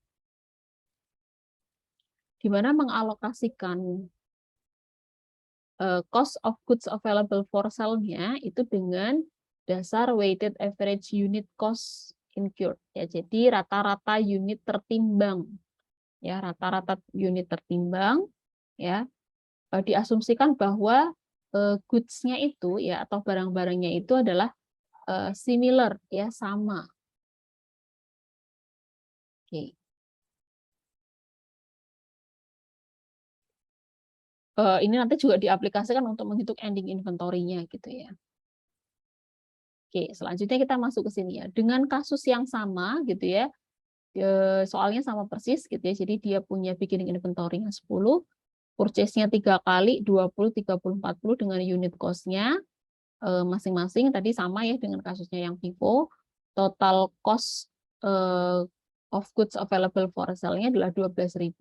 Speaker 1: Di mana mengalokasikan cost of goods available for sale-nya itu dengan dasar weighted average unit cost incurred ya. Jadi rata-rata unit tertimbang. Ya, rata-rata unit tertimbang ya. Diasumsikan bahwa goods-nya itu ya atau barang-barangnya itu adalah similar ya, sama. Oke. Ini nanti juga diaplikasikan untuk menghitung ending inventory-nya gitu ya. Oke, selanjutnya kita masuk ke sini ya. Dengan kasus yang sama gitu ya. Soalnya sama persis gitu ya. Jadi dia punya beginning inventory-nya 10, purchase-nya 3 kali 20, 30, 40 dengan unit cost-nya masing-masing tadi sama ya dengan kasusnya yang FIFO. Total cost of goods available for sale-nya adalah 12.000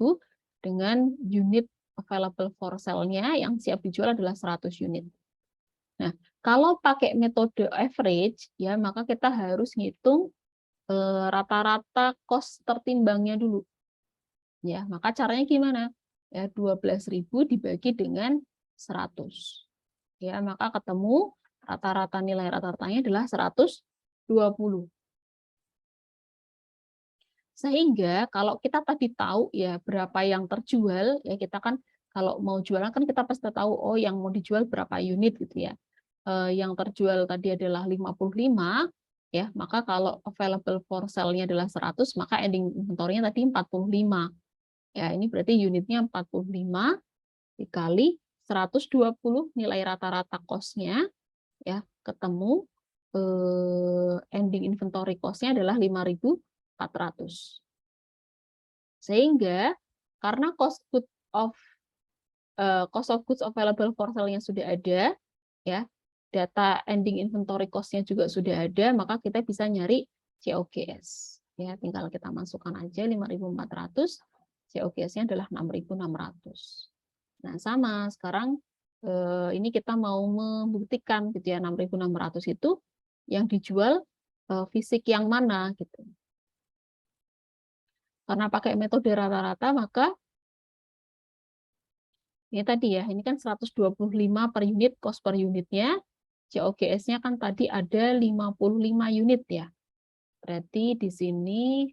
Speaker 1: dengan unit available for sale-nya yang siap dijual adalah 100 unit. Nah, kalau pakai metode average ya maka kita harus ngitung rata-rata cost tertimbangnya dulu. Ya, maka caranya gimana? Ya, 12.000 dibagi dengan 100. Ya, maka ketemu rata-rata nilai rata-ratanya adalah 120. Sehingga kalau kita tadi tahu ya berapa yang terjual, ya kita kan kalau mau jualan kan kita pasti tahu oh yang mau dijual berapa unit gitu ya. Yang terjual tadi adalah 55 ya, maka kalau available for sale-nya adalah 100, maka ending inventory-nya tadi 45. Ya, ini berarti unitnya 45 dikali 120 nilai rata-rata cost-nya ya, ketemu ending inventory cost-nya adalah 5.400. Sehingga karena cost of goods available for sale-nya sudah ada ya, data ending inventory cost-nya juga sudah ada, maka kita bisa nyari COGS. Ya, tinggal kita masukkan aja 5.400, COGS-nya adalah 6.600. Nah, sama sekarang ini kita mau membuktikan gitu ya 6.600 itu yang dijual fisik yang mana gitu. Karena pakai metode rata-rata maka ini tadi ya, ini kan 125 per unit cost per unitnya, COGS-nya kan tadi ada 55 unit ya. Berarti di sini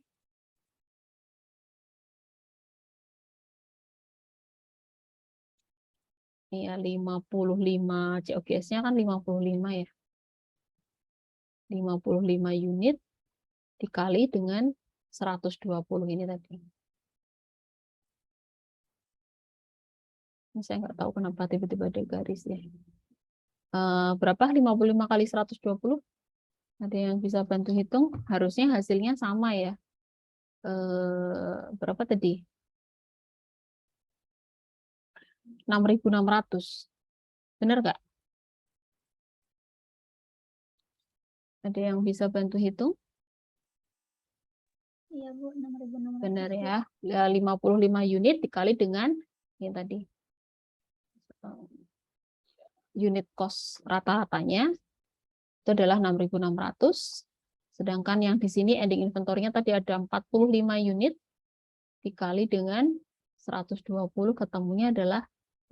Speaker 1: ya 55, COGS-nya kan 55 ya. 55 unit dikali dengan 120 ini tadi. Ini saya nggak tahu kenapa tiba-tiba ada garis ya. Berapa 55 kali 120? Ada yang bisa bantu hitung? Harusnya hasilnya sama ya. Berapa tadi? 6.600. Benar nggak? Ada yang bisa bantu hitung?
Speaker 3: Iya, Bu, 6.600.
Speaker 1: Benar ya. 55 unit dikali dengan ini tadi. Unit cost rata-ratanya itu adalah 6.600. Sedangkan yang di sini ending inventory-nya tadi ada 45 unit dikali dengan 120 ketemunya adalah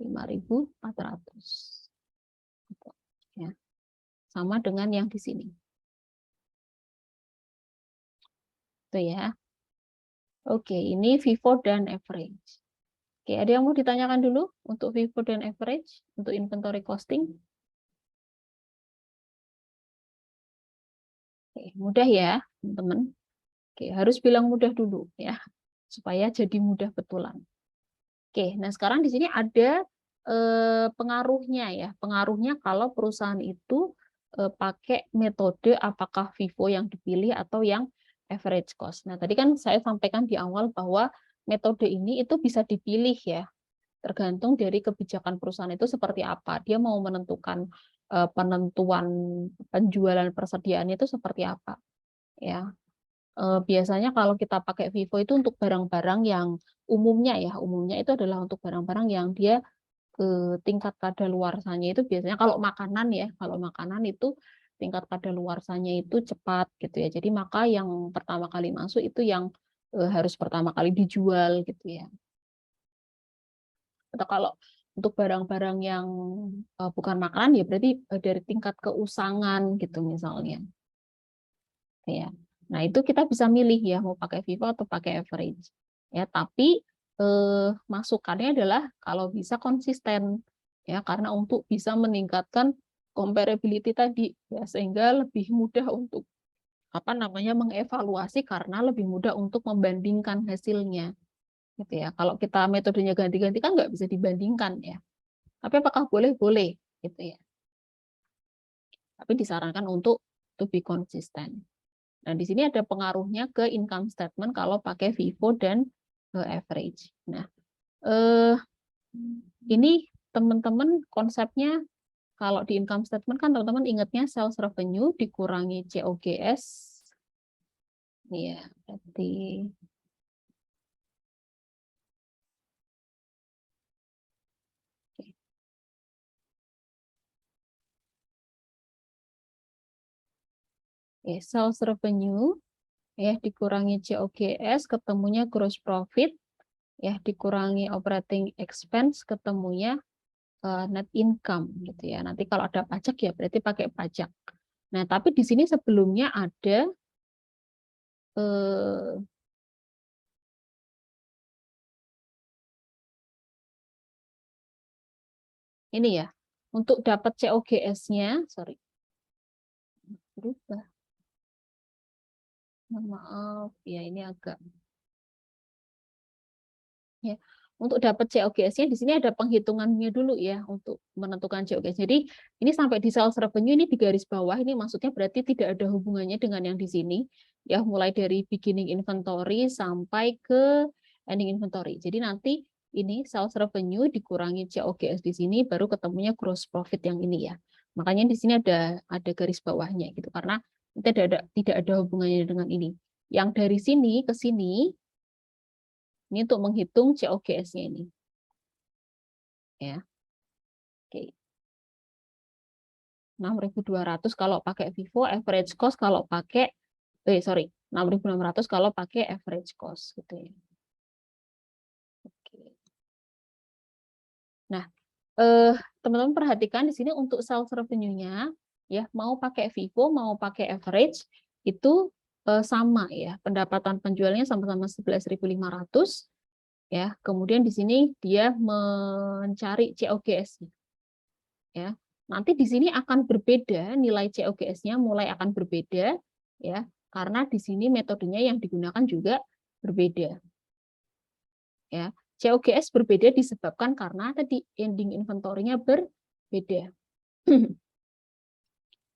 Speaker 1: 5.400. Ya. Sama dengan yang di sini. Itu ya. Oke, ini FIFO dan average. Oke, ada yang mau ditanyakan dulu untuk FIFO dan average untuk inventory costing? Oke, mudah ya, teman-teman. Oke, harus bilang mudah dulu ya, supaya jadi mudah betulan. Oke, nah sekarang di sini ada pengaruhnya ya. Pengaruhnya kalau perusahaan itu pakai metode apakah FIFO yang dipilih atau yang average cost. Nah, tadi kan saya sampaikan di awal bahwa metode ini itu bisa dipilih ya, tergantung dari kebijakan perusahaan itu seperti apa. Dia mau menentukan penentuan penjualan persediaannya itu seperti apa ya. Biasanya kalau kita pakai FIFO itu untuk barang-barang yang umumnya itu adalah untuk barang-barang yang dia tingkat kadaluarsanya itu biasanya kalau makanan itu tingkat kadaluarsanya itu cepat gitu ya. Jadi maka yang pertama kali masuk itu yang harus pertama kali dijual gitu ya. Atau kalau untuk barang-barang yang bukan makanan ya berarti dari tingkat keusangan gitu misalnya. Ya. Nah, itu kita bisa milih ya mau pakai Vivo atau pakai average. Ya, tapi masukannya adalah kalau bisa konsisten ya karena untuk bisa meningkatkan comparability tadi ya sehingga lebih mudah untuk apa namanya mengevaluasi karena lebih mudah untuk membandingkan hasilnya gitu ya. Kalau kita metodenya ganti-ganti kan nggak bisa dibandingkan ya. Tapi apakah boleh? Boleh gitu ya. Tapi disarankan untuk to be konsisten. Nah, di sini ada pengaruhnya ke income statement kalau pakai FIFO dan average. Nah, eh, ini teman-teman konsepnya kalau di income statement kan teman-teman ingatnya sales revenue dikurangi COGS. Ya, berarti ya, sales revenue ya dikurangi COGS ketemunya gross profit ya dikurangi operating expense ketemunya net income gitu ya. Nanti kalau ada pajak ya berarti pakai pajak. Nah, tapi di sini sebelumnya ada eh, ini ya. Untuk dapat COGS-nya, sorry, berubah. Mohon maaf, ya ini agak ya. Untuk dapat COGS-nya di sini ada penghitungannya dulu ya untuk menentukan COGS. Jadi ini sampai di sales revenue ini di garis bawah ini maksudnya berarti tidak ada hubungannya dengan yang di sini ya mulai dari beginning inventory sampai ke ending inventory. Jadi nanti ini sales revenue dikurangi COGS di sini baru ketemunya gross profit yang ini ya. Makanya di sini ada garis bawahnya gitu karena tidak ada hubungannya dengan ini. Yang dari sini ke sini ini untuk menghitung COGS-nya ini. Ya. Oke. 6.200 kalau pakai Vivo, average cost kalau pakai 6.600 kalau pakai average cost gitu ya. Oke. Nah, teman-teman perhatikan di sini untuk sales revenue-nya ya, mau pakai Vivo, mau pakai average itu sama ya. Pendapatan penjualnya sama-sama 11.500 ya. Kemudian di sini dia mencari COGS-nya ya. Nanti di sini akan berbeda nilai COGS-nya mulai akan berbeda ya karena di sini metodenya yang digunakan juga berbeda ya. COGS berbeda disebabkan karena tadi ending inventory-nya berbeda.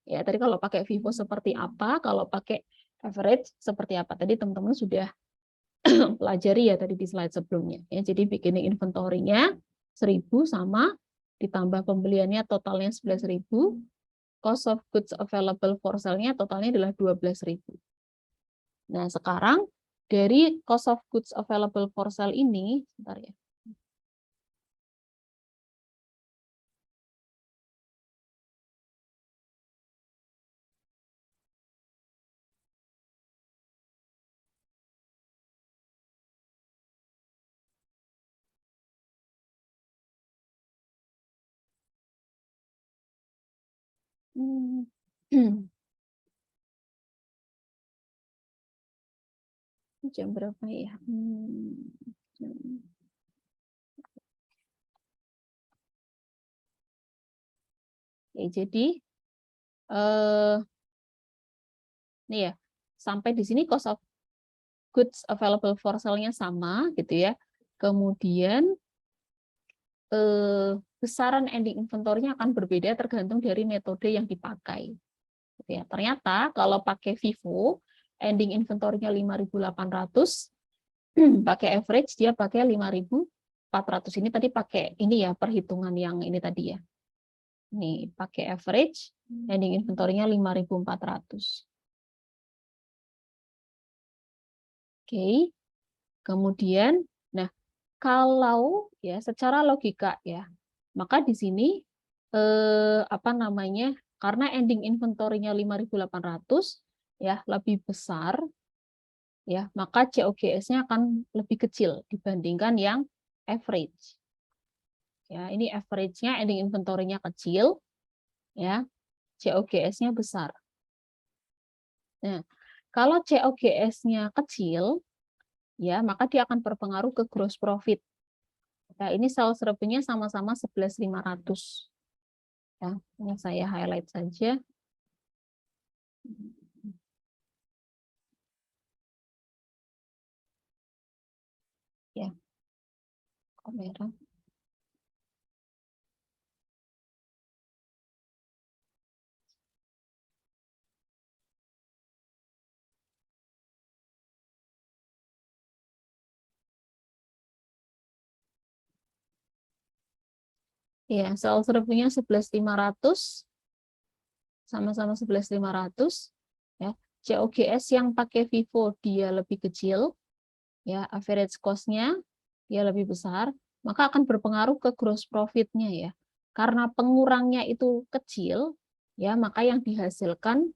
Speaker 1: Ya, tadi kalau pakai Vivo seperti apa, kalau pakai average seperti apa. Tadi teman-teman sudah pelajari ya tadi di slide sebelumnya. Ya, jadi beginning inventory-nya 1.000 sama ditambah pembeliannya totalnya 11.000, cost of goods available for sale-nya totalnya adalah 12.000. Nah, sekarang dari cost of goods available for sale ini, sebentar ya. Hmm. Jam berapa ya? Oke, jadi ini ya, sampai di sini cost of goods available for sale-nya sama gitu ya. Kemudian besaran ending inventory-nya akan berbeda tergantung dari metode yang dipakai. Gitu ya. Ternyata kalau pakai Vivo, ending inventory-nya 5.800, pakai average dia pakai 5.400. Ini tadi pakai ini ya, perhitungan yang ini tadi ya. Ini pakai average, ending inventory-nya 5.400. Oke. Kemudian, nah, kalau ya secara logika ya, maka di sini apa namanya? Karena ending inventory-nya 5.800 ya, lebih besar ya, maka COGS-nya akan lebih kecil dibandingkan yang average. Ya, ini average-nya ending inventory-nya kecil ya, COGS-nya besar. Nah, kalau COGS-nya kecil ya, maka dia akan berpengaruh ke gross profit. Nah, ini sales revenue-nya sama-sama 11.500. Ya, ini saya highlight saja. Ya, kamera. Ya, sales revenue-nya 11.500, sama-sama 11.500. Ya, COGS yang pakai Vivo dia lebih kecil, ya, average cost-nya dia lebih besar, maka akan berpengaruh ke gross profit-nya ya. Karena pengurangnya itu kecil, ya, maka yang dihasilkan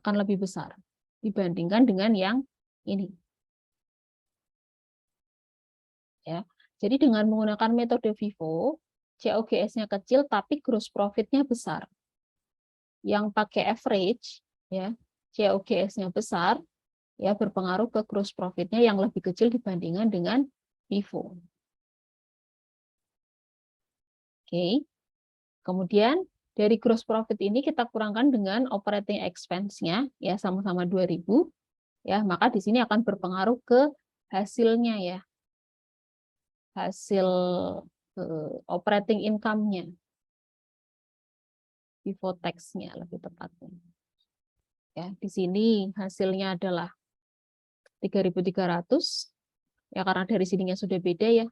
Speaker 1: akan lebih besar dibandingkan dengan yang ini. Ya. Jadi dengan menggunakan metode Vivo, COGS-nya kecil tapi gross profit-nya besar. Yang pakai average, ya, COGS-nya besar, ya, berpengaruh ke gross profit-nya yang lebih kecil dibandingkan dengan Vivo. Oke. Kemudian dari gross profit ini kita kurangkan dengan operating expense-nya, ya, sama-sama 2.000, ya, maka di sini akan berpengaruh ke hasilnya ya. Hasil operating income-nya. Vivo tax-nya lebih tepatnya. Ya, di sini hasilnya adalah 3.300. Ya, karena dari sininya sudah beda ya.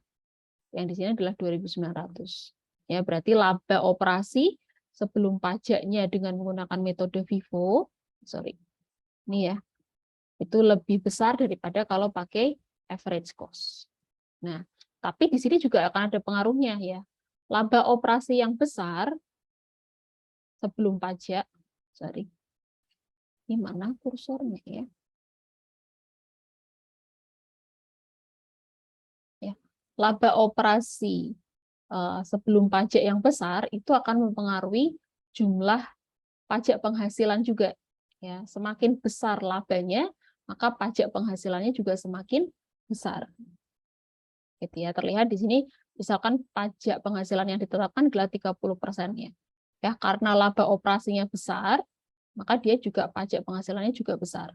Speaker 1: Yang di sini adalah 2.900. Ya, berarti laba operasi sebelum pajaknya dengan menggunakan metode Vivo, ini ya, itu lebih besar daripada kalau pakai average cost. Nah, tapi di sini juga akan ada pengaruhnya ya. Laba operasi yang besar sebelum pajak, ini mana kursornya ya? Ya, laba operasi sebelum pajak yang besar itu akan mempengaruhi jumlah pajak penghasilan juga. Ya, semakin besar labanya, maka pajak penghasilannya juga semakin besar. Gitu ya, terlihat di sini misalkan pajak penghasilan yang ditetapkan adalah 30%-nya. Ya, karena laba operasinya besar, maka dia juga pajak penghasilannya juga besar.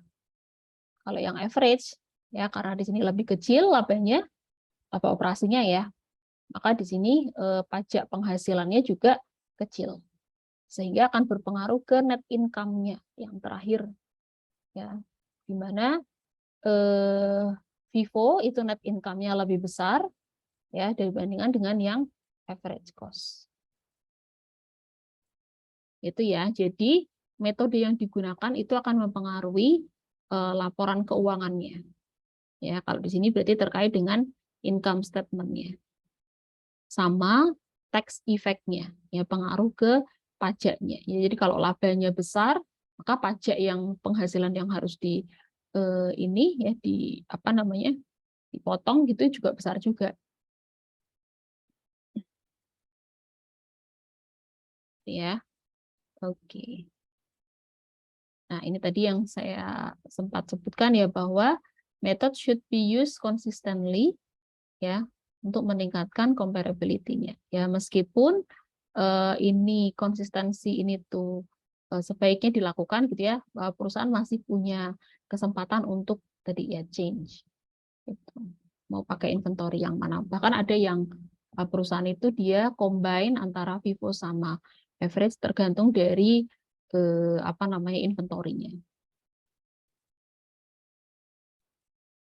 Speaker 1: Kalau yang average, ya karena di sini lebih kecil labanya, laba operasinya ya, maka di sini pajak penghasilannya juga kecil. Sehingga akan berpengaruh ke net income-nya yang terakhir. Ya, di mana Vivo itu net income-nya lebih besar ya dibandingkan dengan yang average cost. Itu ya. Jadi metode yang digunakan itu akan mempengaruhi laporan keuangannya. Ya, kalau di sini berarti terkait dengan income statement-nya. Sama tax effect-nya, ya pengaruh ke pajaknya. Ya, jadi kalau labanya besar, maka pajak yang penghasilan yang harus ini ya di apa namanya dipotong gitu juga besar juga. Ya, oke. Nah, ini tadi yang saya sempat sebutkan ya bahwa Method should be used consistently, ya, untuk meningkatkan comparability-nya. Ya, meskipun ini konsistensi ini tuh sebaiknya dilakukan gitu ya, perusahaan masih punya kesempatan untuk tadi ya change. Gitu. Mau pakai inventory yang mana? Bahkan ada yang perusahaan itu dia combine antara FIFO sama average tergantung dari apa namanya inventory-nya.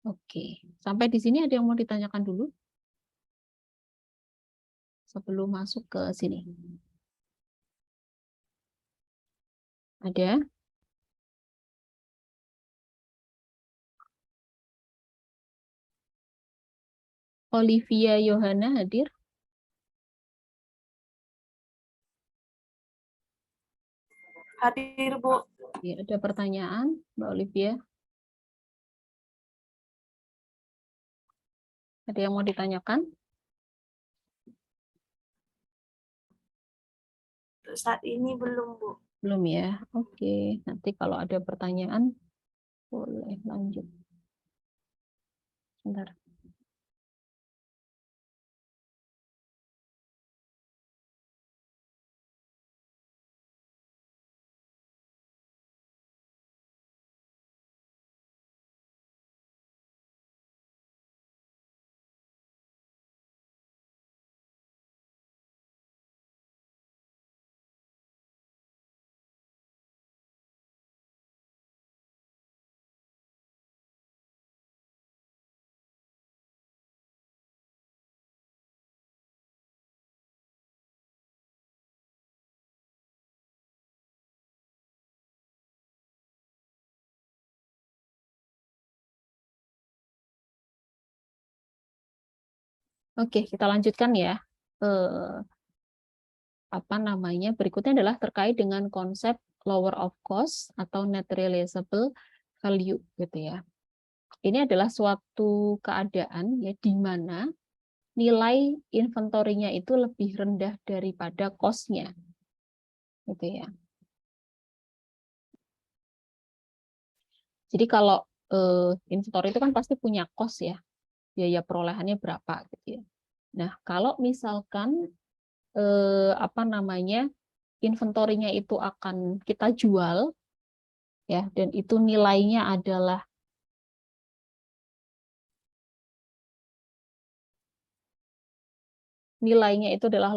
Speaker 1: Oke, sampai di sini ada yang mau ditanyakan dulu? Sebelum masuk ke sini. Ada? Olivia Yohana hadir?
Speaker 3: Hadir, Bu.
Speaker 1: Ya, ada pertanyaan, Mbak Olivia? Ada yang mau ditanyakan?
Speaker 3: Saat ini belum, Bu.
Speaker 1: Belum ya? Oke, nanti kalau ada pertanyaan, boleh lanjut. Sebentar. Oke, kita lanjutkan ya. Apa namanya? Berikutnya adalah terkait dengan konsep lower of cost atau net realizable value gitu ya. Ini adalah suatu keadaan ya di mana nilai inventorinya itu lebih rendah daripada cost-nya. Gitu ya. Jadi kalau inventory itu kan pasti punya cost ya. Biaya perolehannya berapa gitu ya. Nah, kalau misalkan apa namanya? Inventorinya itu akan kita jual ya dan itu nilainya adalah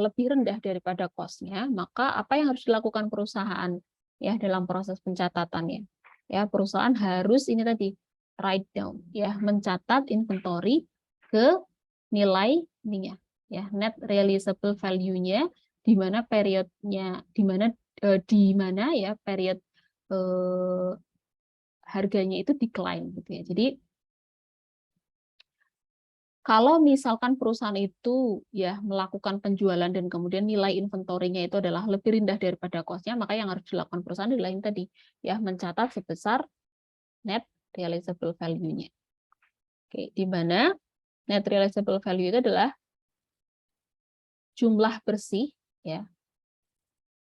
Speaker 1: lebih rendah daripada cost-nya, maka apa yang harus dilakukan perusahaan ya dalam proses pencatatannya? Ya, perusahaan harus ini tadi write down ya, mencatat inventory ke nilai ininya ya, net realizable value-nya di mana periodnya di mana ya period harganya itu decline gitu ya. Jadi kalau misalkan perusahaan itu ya melakukan penjualan dan kemudian nilai inventorinya itu adalah lebih rendah daripada cost-nya, maka yang harus dilakukan perusahaan adalah yang tadi ya mencatat sebesar net realizable value-nya. Oke, di mana net realizable value itu adalah jumlah bersih ya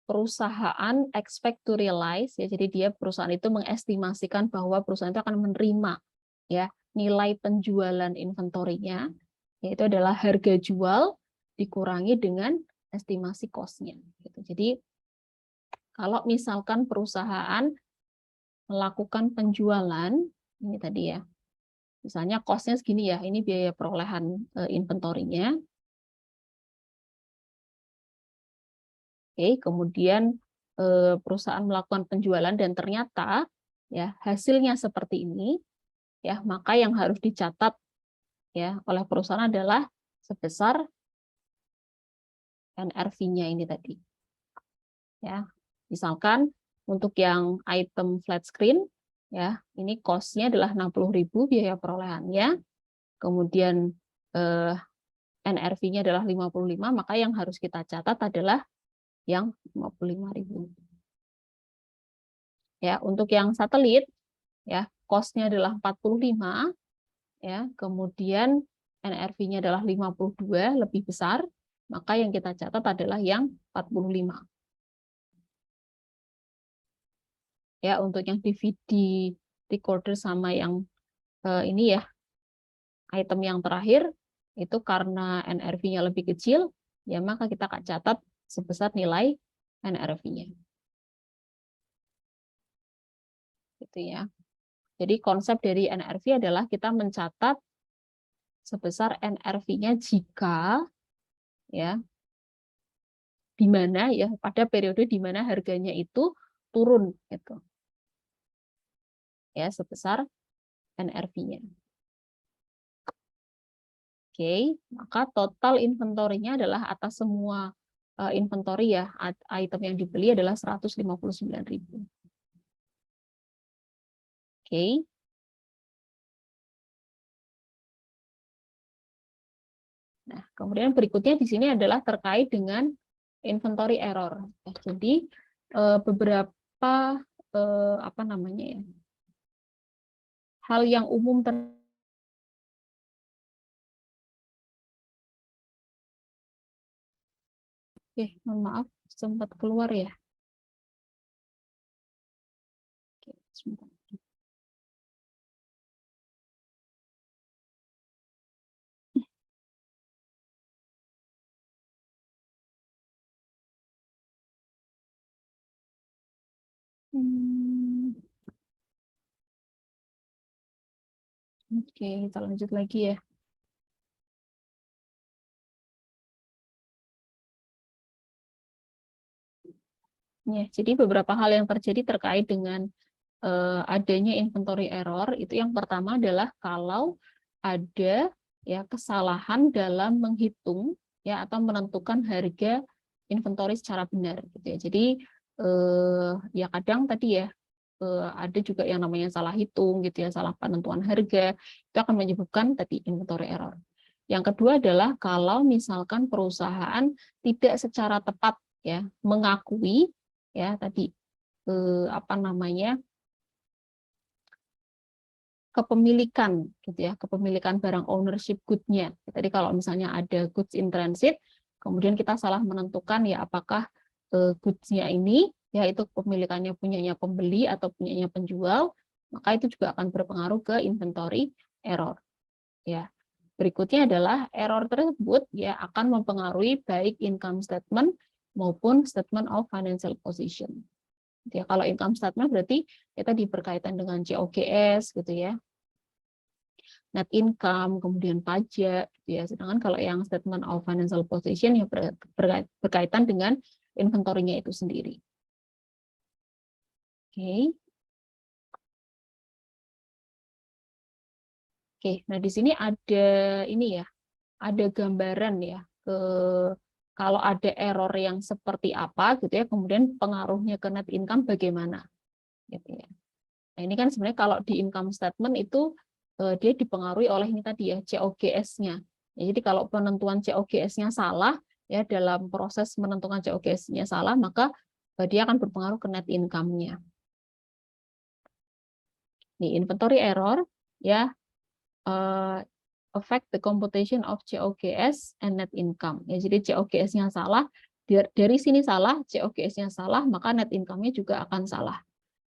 Speaker 1: perusahaan expect to realize ya, jadi dia perusahaan itu mengestimasikan bahwa perusahaan itu akan menerima ya nilai penjualan inventorinya, yaitu adalah harga jual dikurangi dengan estimasi cost-nya. Gitu. Jadi kalau misalkan perusahaan melakukan penjualan, ini tadi ya, misalnya cost-nya segini ya, ini biaya perolehan inventorinya. Oke, kemudian perusahaan melakukan penjualan dan ternyata ya hasilnya seperti ini, ya maka yang harus dicatat ya oleh perusahaan adalah sebesar NRV-nya ini tadi. Ya, misalkan untuk yang item flat screen, ya ini cost-nya adalah 60.000 biaya perolehannya, kemudian NRV-nya adalah 55, maka yang harus kita catat adalah yang 55.000. Ya, untuk yang satelit, ya cost-nya adalah 45, ya kemudian NRV-nya adalah 52 lebih besar, maka yang kita catat adalah yang 45. Ya, untuk yang DVD recorder sama yang ini ya, item yang terakhir itu karena NRV-nya lebih kecil, ya maka kita akan catat sebesar nilai NRV-nya. Gitu ya. Jadi konsep dari NRV adalah kita mencatat sebesar NRV-nya jika ya di mana ya pada periode di mana harganya itu turun gitu. Ya, sebesar NRV-nya. Oke, maka total inventory-nya adalah atas semua inventory ya, item yang dibeli adalah 159.000. Oke. Nah, kemudian berikutnya di sini adalah terkait dengan inventory error. Jadi beberapa apa namanya ya, hal yang umum mohon maaf sempat keluar ya. Oke, sebentar. Oke, kita lanjut lagi ya. Ya, jadi beberapa hal yang terjadi terkait dengan adanya inventory error itu yang pertama adalah kalau ada ya kesalahan dalam menghitung ya atau menentukan harga inventory secara benar gitu ya. Jadi ya kadang tadi ya ada juga yang namanya salah hitung gitu ya, salah penentuan harga, itu akan menyebabkan tadi inventory error. Yang kedua adalah kalau misalkan perusahaan tidak secara tepat ya mengakui ya tadi apa namanya kepemilikan gitu ya, kepemilikan barang ownership good-nya. Tadi kalau misalnya ada goods in transit, kemudian kita salah menentukan ya apakah goods-nya ini ya itu kepemilikannya punyanya pembeli atau punyanya penjual, maka itu juga akan berpengaruh ke inventory error. Ya. Berikutnya adalah error tersebut ya akan mempengaruhi baik income statement maupun statement of financial position. Ya, kalau income statement berarti kita berkaitan dengan COGS gitu ya, net income, kemudian pajak, gitu ya. Sedangkan kalau yang statement of financial position ya berkaitan dengan inventory-nya itu sendiri. Oke. Oke, nah di sini ada ini ya, ada gambaran ya ke kalau ada error yang seperti apa gitu ya, kemudian pengaruhnya ke net income bagaimana gitu ya. Nah, ini kan sebenarnya kalau di income statement itu dia dipengaruhi oleh ini tadi ya COGS-nya. Ya, jadi kalau penentuan COGS-nya salah ya dalam proses menentukan COGS-nya salah, maka dia akan berpengaruh ke net income-nya. Nih, inventory error ya affect the computation of COGS and net income. Ya, jadi COGS-nya salah, dari sini salah, COGS-nya salah, maka net income-nya juga akan salah.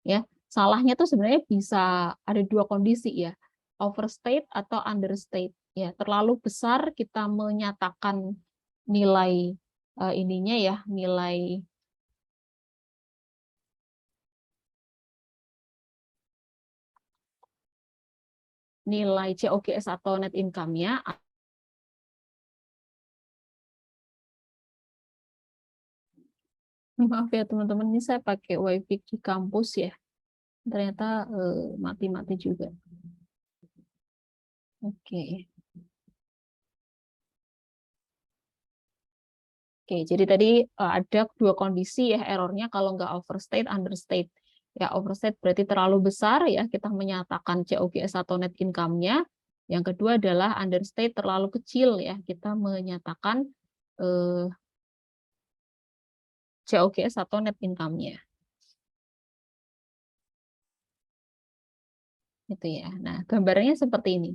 Speaker 1: Ya, salahnya tuh sebenarnya bisa ada dua kondisi ya, overstate atau understate. Ya, terlalu besar kita menyatakan nilai ininya ya, nilai COGS atau net income-nya. Maaf ya teman-teman, ini saya pakai WiFi di kampus ya. Ternyata mati-mati juga. Oke. Oke, jadi tadi ada dua kondisi ya errornya kalau nggak overstate, understate. Ya, overstate berarti terlalu besar ya kita menyatakan COGS atau net income-nya. Yang kedua adalah understate terlalu kecil ya kita menyatakan COGS atau net income-nya. Gitu ya. Nah, gambarnya seperti ini.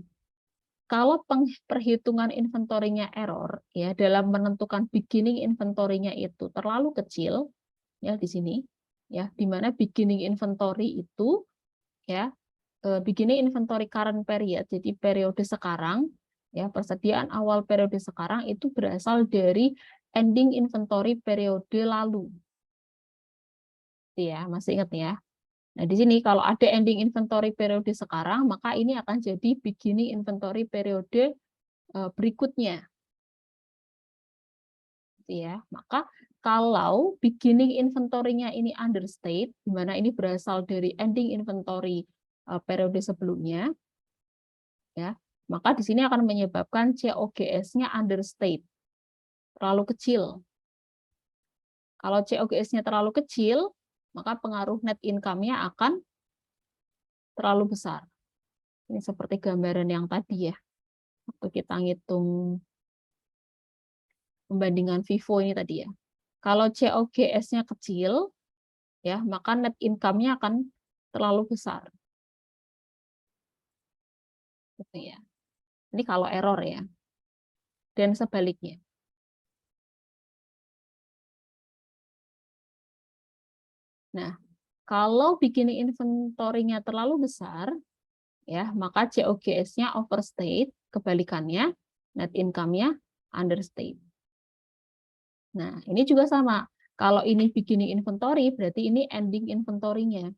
Speaker 1: Kalau perhitungan inventory-nya error ya dalam menentukan beginning inventory-nya itu terlalu kecil ya di sini ya di mana beginning inventory itu ya beginning inventory current period, jadi periode sekarang, ya persediaan awal periode sekarang itu berasal dari ending inventory periode lalu. Ya, masih ingat ya. Nah, di sini kalau ada ending inventory periode sekarang, maka ini akan jadi beginning inventory periode berikutnya. Ya, maka kalau beginning inventory-nya ini understate, di mana ini berasal dari ending inventory periode sebelumnya, ya, maka di sini akan menyebabkan COGS-nya understate, terlalu kecil. Kalau COGS-nya terlalu kecil, maka pengaruh net income-nya akan terlalu besar. Ini seperti gambaran yang tadi ya, waktu kita ngitung pembandingan Vivo ini tadi ya. Kalau COGS-nya kecil, ya maka net income-nya akan terlalu besar. Gitu ya. Ini kalau error ya. Dan sebaliknya. Nah, kalau beginning inventory-nya terlalu besar, ya maka COGS-nya overstate, kebalikannya net income-nya understate. Nah, ini juga sama. Kalau ini beginning inventory, berarti ini ending inventory-nya.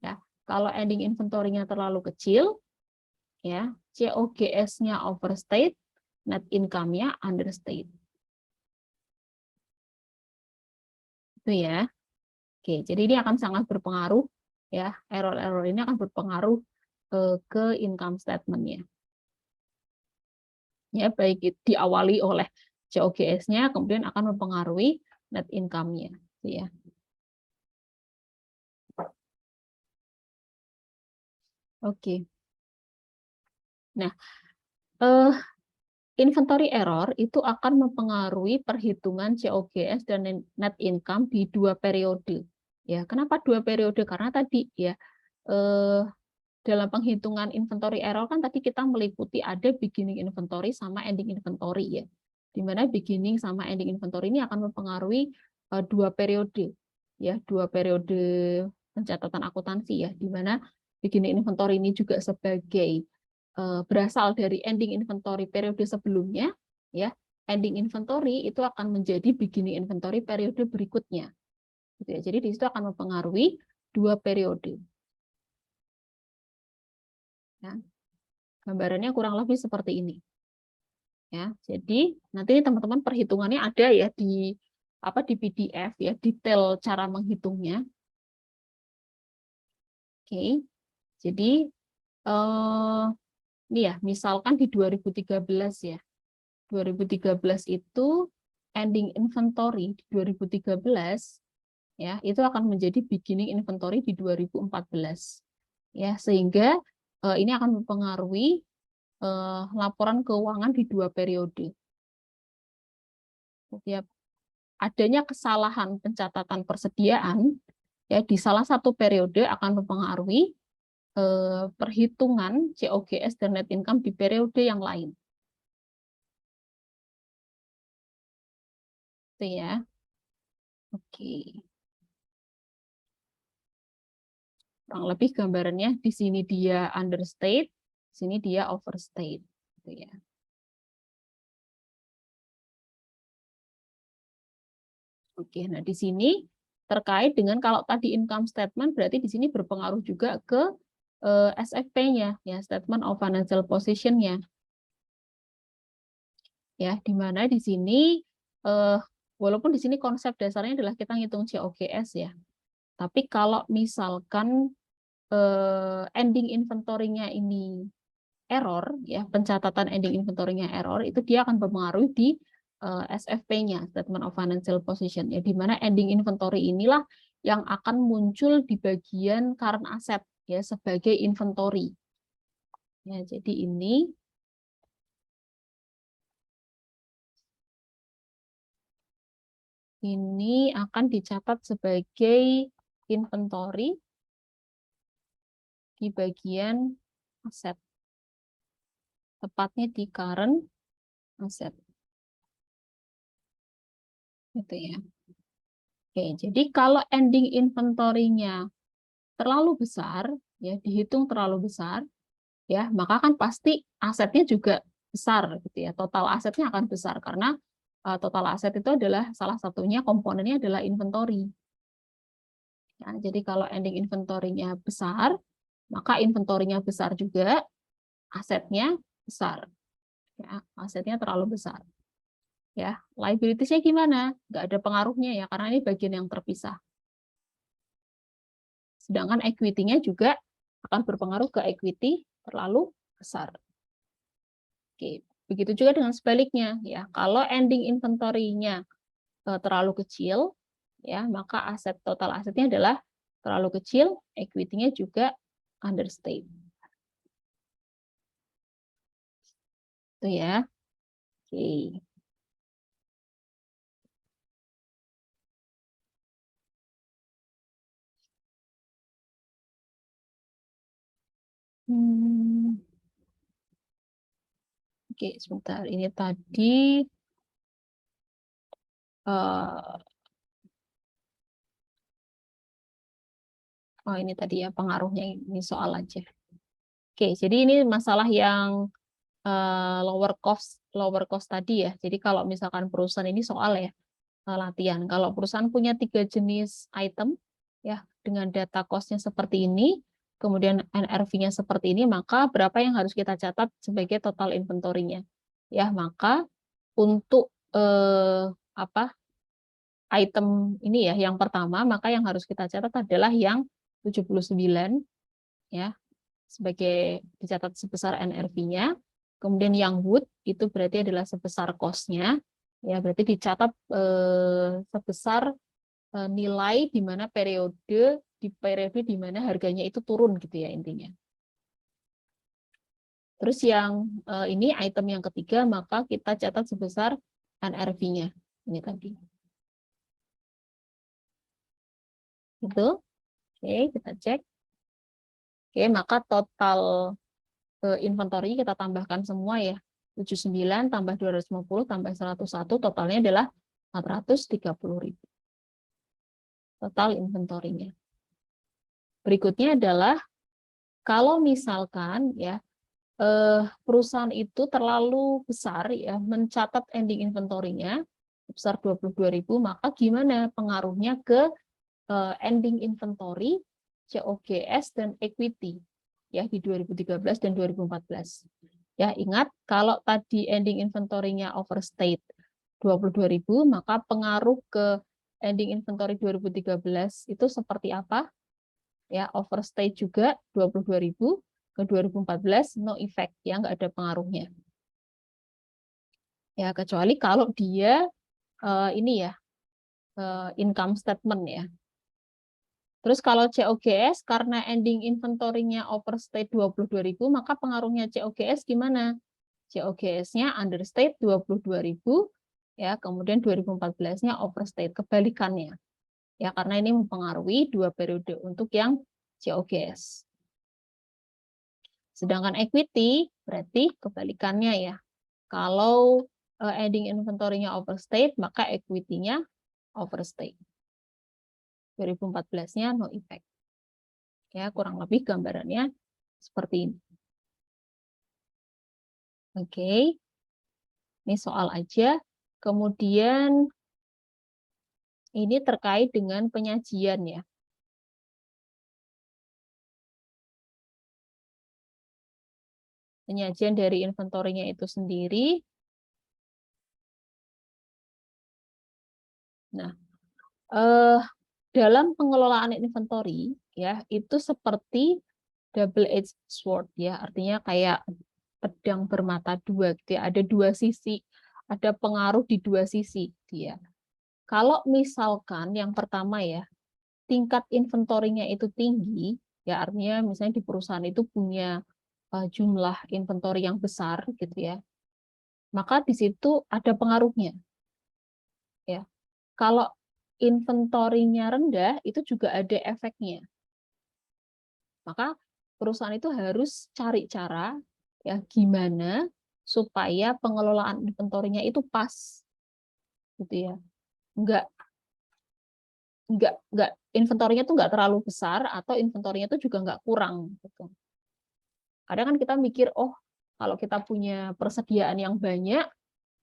Speaker 1: Ya, kalau ending inventory-nya terlalu kecil, ya COGS-nya overstate, net income-nya understate. Itu ya. Oke, jadi ini akan sangat berpengaruh ya, error-error ini akan berpengaruh ke income statement-nya. Ya, baik diawali oleh COGS-nya, kemudian akan mempengaruhi net income-nya, ya. Oke. Nah, inventory error itu akan mempengaruhi perhitungan COGS dan net income di dua periode. Ya, kenapa dua periode? Karena tadi ya dalam penghitungan inventory error kan tadi kita meliputi ada beginning inventory sama ending inventory ya. Di mana beginning sama ending inventory ini akan mempengaruhi dua periode. Ya, dua periode pencatatan akuntansi ya, di mana beginning inventory ini juga sebagai berasal dari ending inventory periode sebelumnya, ya ending inventory itu akan menjadi beginning inventory periode berikutnya. Gitu ya. Jadi di situ akan mempengaruhi dua periode. Ya. Gambarannya kurang lebih seperti ini. Ya, jadi nanti teman-teman perhitungannya ada ya di PDF ya, detail cara menghitungnya. Oke, jadi ini ya, misalkan di 2013 ya. 2013 itu ending inventory di 2013 ya, itu akan menjadi beginning inventory di 2014. Ya, sehingga ini akan mempengaruhi laporan keuangan di dua periode. Setiap adanya kesalahan pencatatan persediaan ya di salah satu periode akan mempengaruhi perhitungan COGS dan net income di periode yang lain. Itu ya. Oke. Kurang lebih gambarannya di sini dia understate, di sini dia overstate. Gitu ya. Oke, nah di sini terkait dengan kalau tadi income statement berarti di sini berpengaruh juga ke SFP-nya, ya statement of financial position-nya. Ya, di mana di sini walaupun di sini konsep dasarnya adalah kita ngitung COGS ya. Tapi kalau misalkan ending inventory-nya ini error, ya pencatatan ending inventory-nya error, itu dia akan mempengaruhi di SFP-nya, Statement of Financial Position, ya, di mana ending inventory inilah yang akan muncul di bagian current asset, ya, sebagai inventory. Ya, jadi ini akan dicatat sebagai inventory di bagian aset, tepatnya di current asset. Gitu ya. Oke, jadi kalau ending inventory-nya terlalu besar, ya dihitung terlalu besar, ya maka kan pasti asetnya juga besar gitu ya. Total asetnya akan besar karena total aset itu adalah salah satunya komponennya adalah inventory. Ya, jadi kalau ending inventory-nya besar, maka inventory-nya besar juga, asetnya besar. Ya, asetnya terlalu besar. Ya, liabilities-nya gimana? Nggak ada pengaruhnya ya, karena ini bagian yang terpisah. Sedangkan equity-nya juga akan berpengaruh ke equity terlalu besar. Oke, begitu juga dengan sebaliknya ya. Kalau ending inventory-nya terlalu kecil, ya maka total asetnya adalah terlalu kecil, equity-nya juga understate. Itu ya. Oke. Oke, sebentar. Ini tadi oh ini tadi ya pengaruhnya, ini soal aja. Oke, jadi ini masalah yang lower cost tadi ya. Jadi kalau misalkan perusahaan ini soal ya latihan. Kalau perusahaan punya 3 jenis item ya dengan data cost-nya seperti ini, kemudian NRV-nya seperti ini, maka berapa yang harus kita catat sebagai total inventory-nya? Ya, maka untuk item ini ya yang pertama, maka yang harus kita catat adalah yang 79 ya sebagai dicatat sebesar NRV-nya. Kemudian yang wood itu berarti adalah sebesar cost-nya, ya berarti dicatat sebesar nilai di mana periode di mana harganya itu turun gitu ya intinya. Terus yang ini item yang ketiga, maka kita catat sebesar NRV-nya ini tadi. Gitu. Oke, kita cek. Oke, maka total inventory kita tambahkan semua ya. 79 tambah 250 tambah 101 totalnya adalah 430.000. Total inventory-nya. Berikutnya adalah kalau misalkan ya perusahaan itu terlalu besar ya mencatat ending inventory-nya sebesar 22.000, maka gimana pengaruhnya ke ending inventory, COGS dan equity ya di 2013 dan 2014. Ya, ingat kalau tadi ending inventory-nya overstate 22.000, maka pengaruh ke ending inventory 2013 itu seperti apa? Ya, overstate juga 22.000, ke 2014 no effect, ya nggak ada pengaruhnya. Ya, kecuali kalau dia ini ya income statement ya. Terus kalau COGS karena ending inventory-nya overstate 22.000, maka pengaruhnya COGS gimana? COGS-nya understate 22.000 ya, kemudian 2014-nya overstate, kebalikannya. Ya, karena ini mempengaruhi dua periode untuk yang COGS. Sedangkan equity berarti kebalikannya ya. Kalau ending inventory-nya overstate, maka equity-nya overstate. 2014-nya no effect. Ya, kurang lebih gambarannya seperti ini. Oke. Ini soal aja. Kemudian ini terkait dengan penyajian ya. Penyajian dari inventory-nya itu sendiri. Nah, dalam pengelolaan inventory ya itu seperti double edged sword ya, artinya kayak pedang bermata dua gitu ya, ada dua sisi, ada pengaruh di dua sisi dia. Kalau misalkan yang pertama ya, tingkat inventory-nya itu tinggi, ya artinya misalnya di perusahaan itu punya jumlah inventory yang besar gitu ya, maka di situ ada pengaruhnya. Ya, kalau inventory-nya rendah itu juga ada efeknya. Maka perusahaan itu harus cari cara ya gimana supaya pengelolaan inventory-nya itu pas gitu ya. Enggak inventorinya tuh nggak terlalu besar atau inventorinya tuh juga nggak kurang gitu. Kadang kan kita mikir, oh kalau kita punya persediaan yang banyak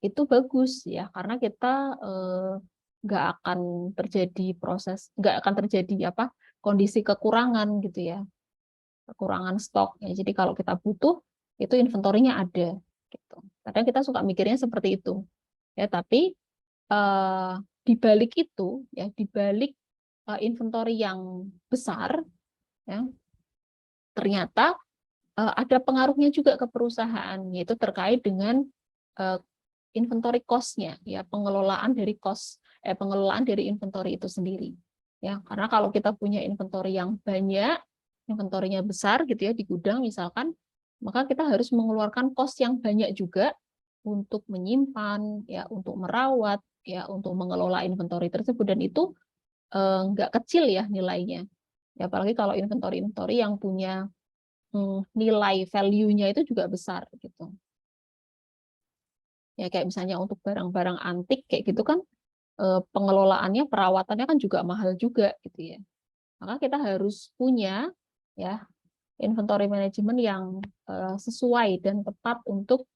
Speaker 1: itu bagus ya, karena kita nggak akan terjadi nggak akan terjadi kondisi kekurangan gitu ya, kekurangan stok ya. Jadi kalau kita butuh itu inventorinya ada gitu. Kadang kita suka mikirnya seperti itu ya, tapi di balik itu ya, di balik inventory yang besar ya, ternyata ada pengaruhnya juga ke perusahaan, yaitu terkait dengan inventory cost-nya ya, pengelolaan dari inventory itu sendiri ya. Karena kalau kita punya inventory yang banyak, inventorinya besar gitu ya di gudang misalkan, maka kita harus mengeluarkan cost yang banyak juga untuk menyimpan ya, untuk merawat ya, untuk mengelola inventory tersebut, dan itu nggak kecil ya nilainya ya, apalagi kalau inventory yang punya nilai value-nya itu juga besar gitu. Ya kayak misalnya untuk barang-barang antik kayak gitu kan, pengelolaannya, perawatannya kan juga mahal juga gitu ya. Maka kita harus punya ya inventory management yang sesuai dan tepat untuk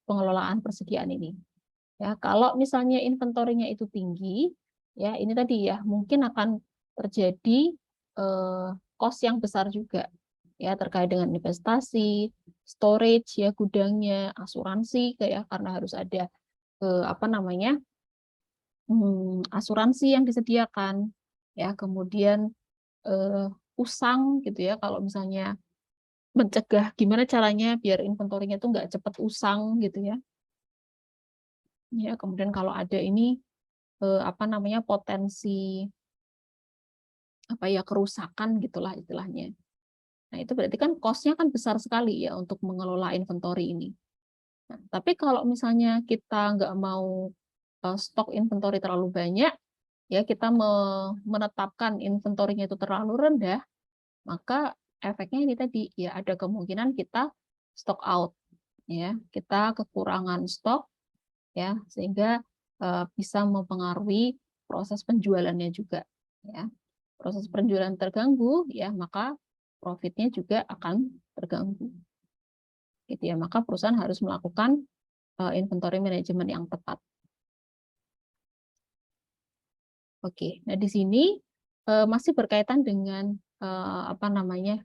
Speaker 1: pengelolaan persediaan ini. Ya, kalau misalnya inventorinya itu tinggi, ya ini tadi ya mungkin akan terjadi cost yang besar juga ya, terkait dengan investasi, storage ya, gudangnya, asuransi kayak, karena harus ada asuransi yang disediakan ya, kemudian usang gitu ya, kalau misalnya mencegah, gimana caranya biar inventorinya itu nggak cepat usang gitu ya. Ya, kemudian kalau ada ini potensi kerusakan gitulah istilahnya. Nah, itu berarti kan cost-nya kan besar sekali ya untuk mengelola inventory ini. Nah, tapi kalau misalnya kita nggak mau stok inventory terlalu banyak, ya kita menetapkan inventory-nya itu terlalu rendah, maka efeknya ini tadi ya, ada kemungkinan kita stock out ya, kita kekurangan stok ya, sehingga bisa mempengaruhi proses penjualannya juga ya. Proses penjualan terganggu ya, maka profitnya juga akan terganggu gitu ya. Maka perusahaan harus melakukan inventory management yang tepat. Oke, nah di sini masih berkaitan dengan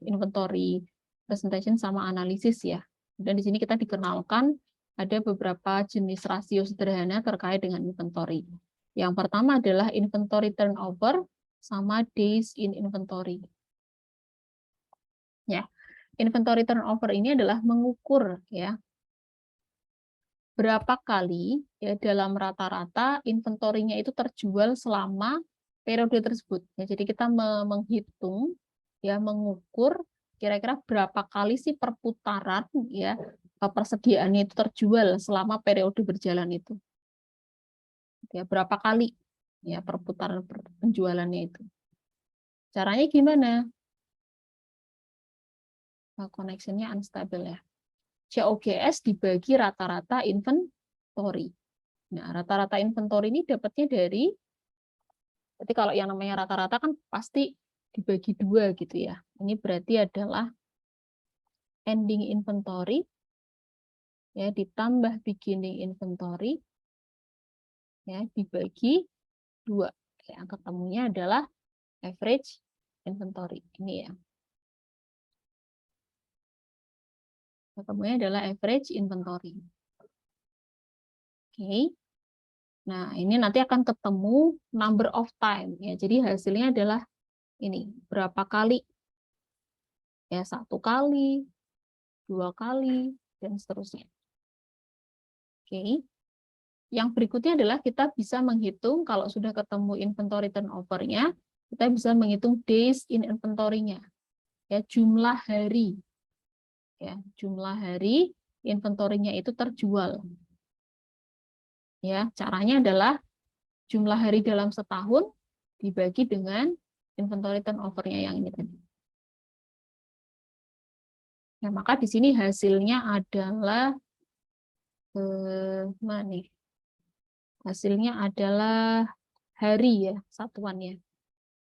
Speaker 1: inventory presentation sama analisis ya. Dan di sini kita dikenalkan ada beberapa jenis rasio sederhana terkait dengan inventory. Yang pertama adalah inventory turnover sama days in inventory. Ya, inventory turnover ini adalah mengukur ya berapa kali ya dalam rata-rata inventorinya itu terjual selama periode tersebut. Ya, jadi kita menghitung ya, mengukur kira-kira berapa kali sih perputaran ya persediaannya itu terjual selama periode berjalan itu. Ya, berapa kali ya perputaran penjualannya itu. Caranya gimana? Nah, connection-nya unstable ya. COGS dibagi rata-rata inventory. Nah, rata-rata inventory ini dapatnya dari, berarti kalau yang namanya rata-rata kan pasti dibagi 2 gitu ya. Ini berarti adalah ending inventory ya ditambah beginning inventory ya dibagi 2. Yang ketemunya adalah average inventory. Ini ya. Ketemunya adalah average inventory. Oke. Nah, ini nanti akan ketemu number of time ya. Jadi hasilnya adalah ini, berapa kali? Ya, 1 kali, 2 kali, dan seterusnya. Oke. Yang berikutnya adalah kita bisa menghitung kalau sudah ketemu inventory turnover-nya, kita bisa menghitung days in inventory-nya. Ya, jumlah hari. Ya, jumlah hari inventory-nya itu terjual. Ya, caranya adalah jumlah hari dalam setahun dibagi dengan inventory turnover-nya yang ini tadi. Nah, maka di sini hasilnya adalah mana nih? Hasilnya adalah hari ya satuannya.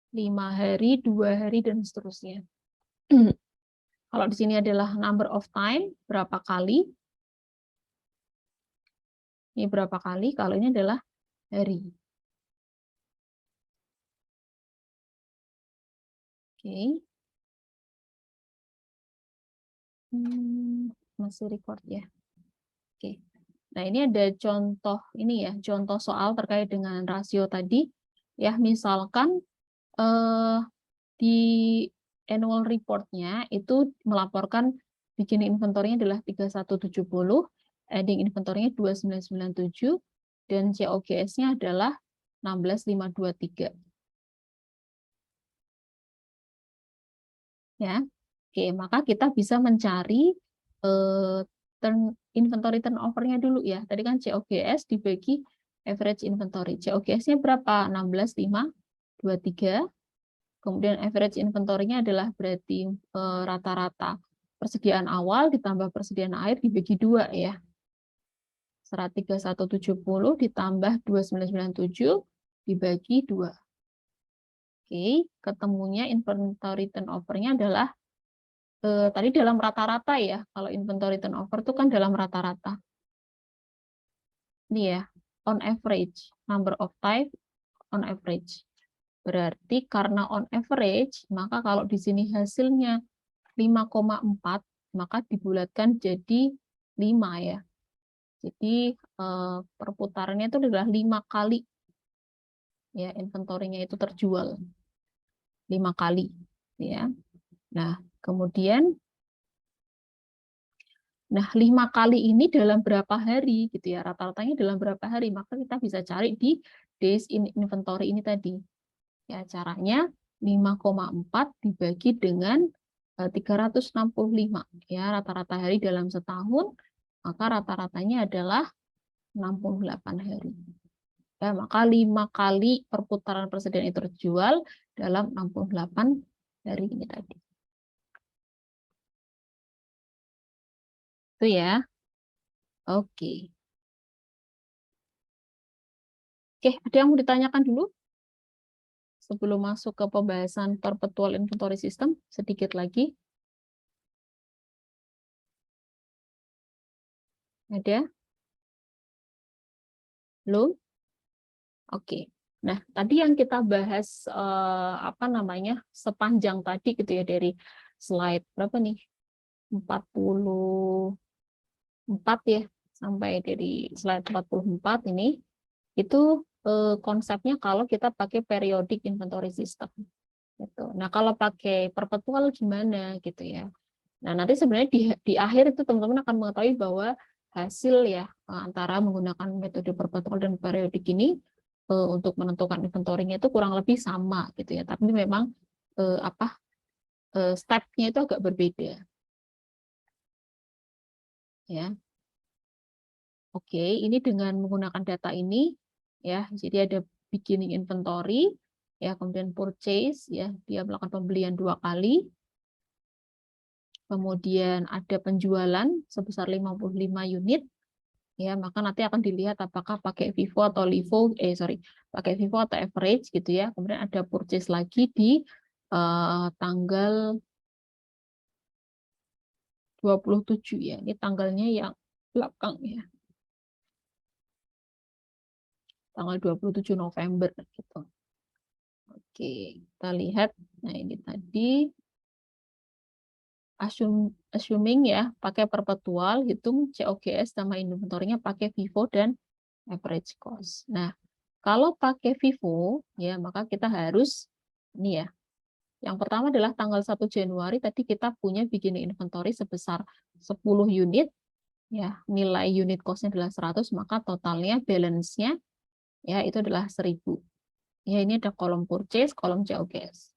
Speaker 1: 5 hari, 2 hari, dan seterusnya. Kalau di sini adalah number of time, berapa kali. Ini berapa kali, kalau ini adalah hari. Oke. Masih record ya. Oke. Nah, ini ada contoh ini ya, contoh soal terkait dengan rasio tadi. Ya, misalkan di annual report-nya itu melaporkan beginning inventory-nya adalah 3170, ending inventory-nya 2997, dan COGS-nya adalah 16523. Ya. Oke, maka kita bisa mencari inventory turnover-nya dulu ya. Tadi kan COGS dibagi average inventory. COGS-nya berapa? 16523. Kemudian average inventory-nya adalah berarti rata-rata persediaan awal ditambah persediaan akhir dibagi 2 ya. 3170 ditambah 2997 dibagi 2. Oke, ketemunya inventory turnover-nya adalah tadi dalam rata-rata ya. Kalau inventory turnover itu kan dalam rata-rata. Ini ya, on average, number of time on average. Berarti karena on average, maka kalau di sini hasilnya 5,4, maka dibulatkan jadi 5 ya. Jadi perputarannya itu adalah 5 kali ya, inventorinya itu terjual 5 kali ya. Nah, kemudian 5 kali ini dalam berapa hari gitu ya, rata-ratanya dalam berapa hari, maka kita bisa cari di days in inventory ini tadi. Ya, caranya 5,4 dibagi dengan 365 ya, rata-rata hari dalam setahun, maka rata-ratanya adalah 68 hari. Ya, maka 5 kali perputaran persediaan itu terjual dalam 68 hari ini tadi. Itu ya. Oke. Oke, ada yang mau ditanyakan dulu? Sebelum masuk ke pembahasan perpetual inventory system, sedikit lagi. Ada? Belum? Oke. Nah, tadi yang kita bahas sepanjang tadi gitu ya, dari slide berapa nih? 44 ya, sampai dari slide 44 ini itu konsepnya kalau kita pakai periodic inventory system gitu. Nah, kalau pakai perpetual gimana gitu ya. Nah, nanti sebenarnya di akhir itu teman-teman akan mengetahui bahwa hasil ya antara menggunakan metode perpetual dan periodik ini untuk menentukan inventory-nya itu kurang lebih sama gitu ya. Tapi memang step-nya itu agak berbeda. Ya. Oke, ini dengan menggunakan data ini ya. Jadi ada beginning inventory ya, kemudian purchase ya, dia melakukan pembelian 2 kali. Kemudian ada penjualan sebesar 55 unit. Ya, maka nanti akan dilihat apakah pakai FIFO atau LIFO, pakai FIFO atau average gitu ya. Kemudian ada purchase lagi di tanggal 27 ya. Ini tanggalnya yang belakang ya. Tanggal 27 November gitu. Oke, kita lihat. Nah, ini tadi assuming ya, pakai perpetual, hitung COGS sama inventory-nya pakai FIFO dan average cost. Nah, kalau pakai FIFO, ya maka kita harus, ini ya, yang pertama adalah tanggal 1 Januari, tadi kita punya beginning inventory sebesar 10 unit, ya nilai unit cost-nya adalah 100, maka totalnya balance-nya ya itu adalah 1000. Ya, ini ada kolom purchase, kolom COGS.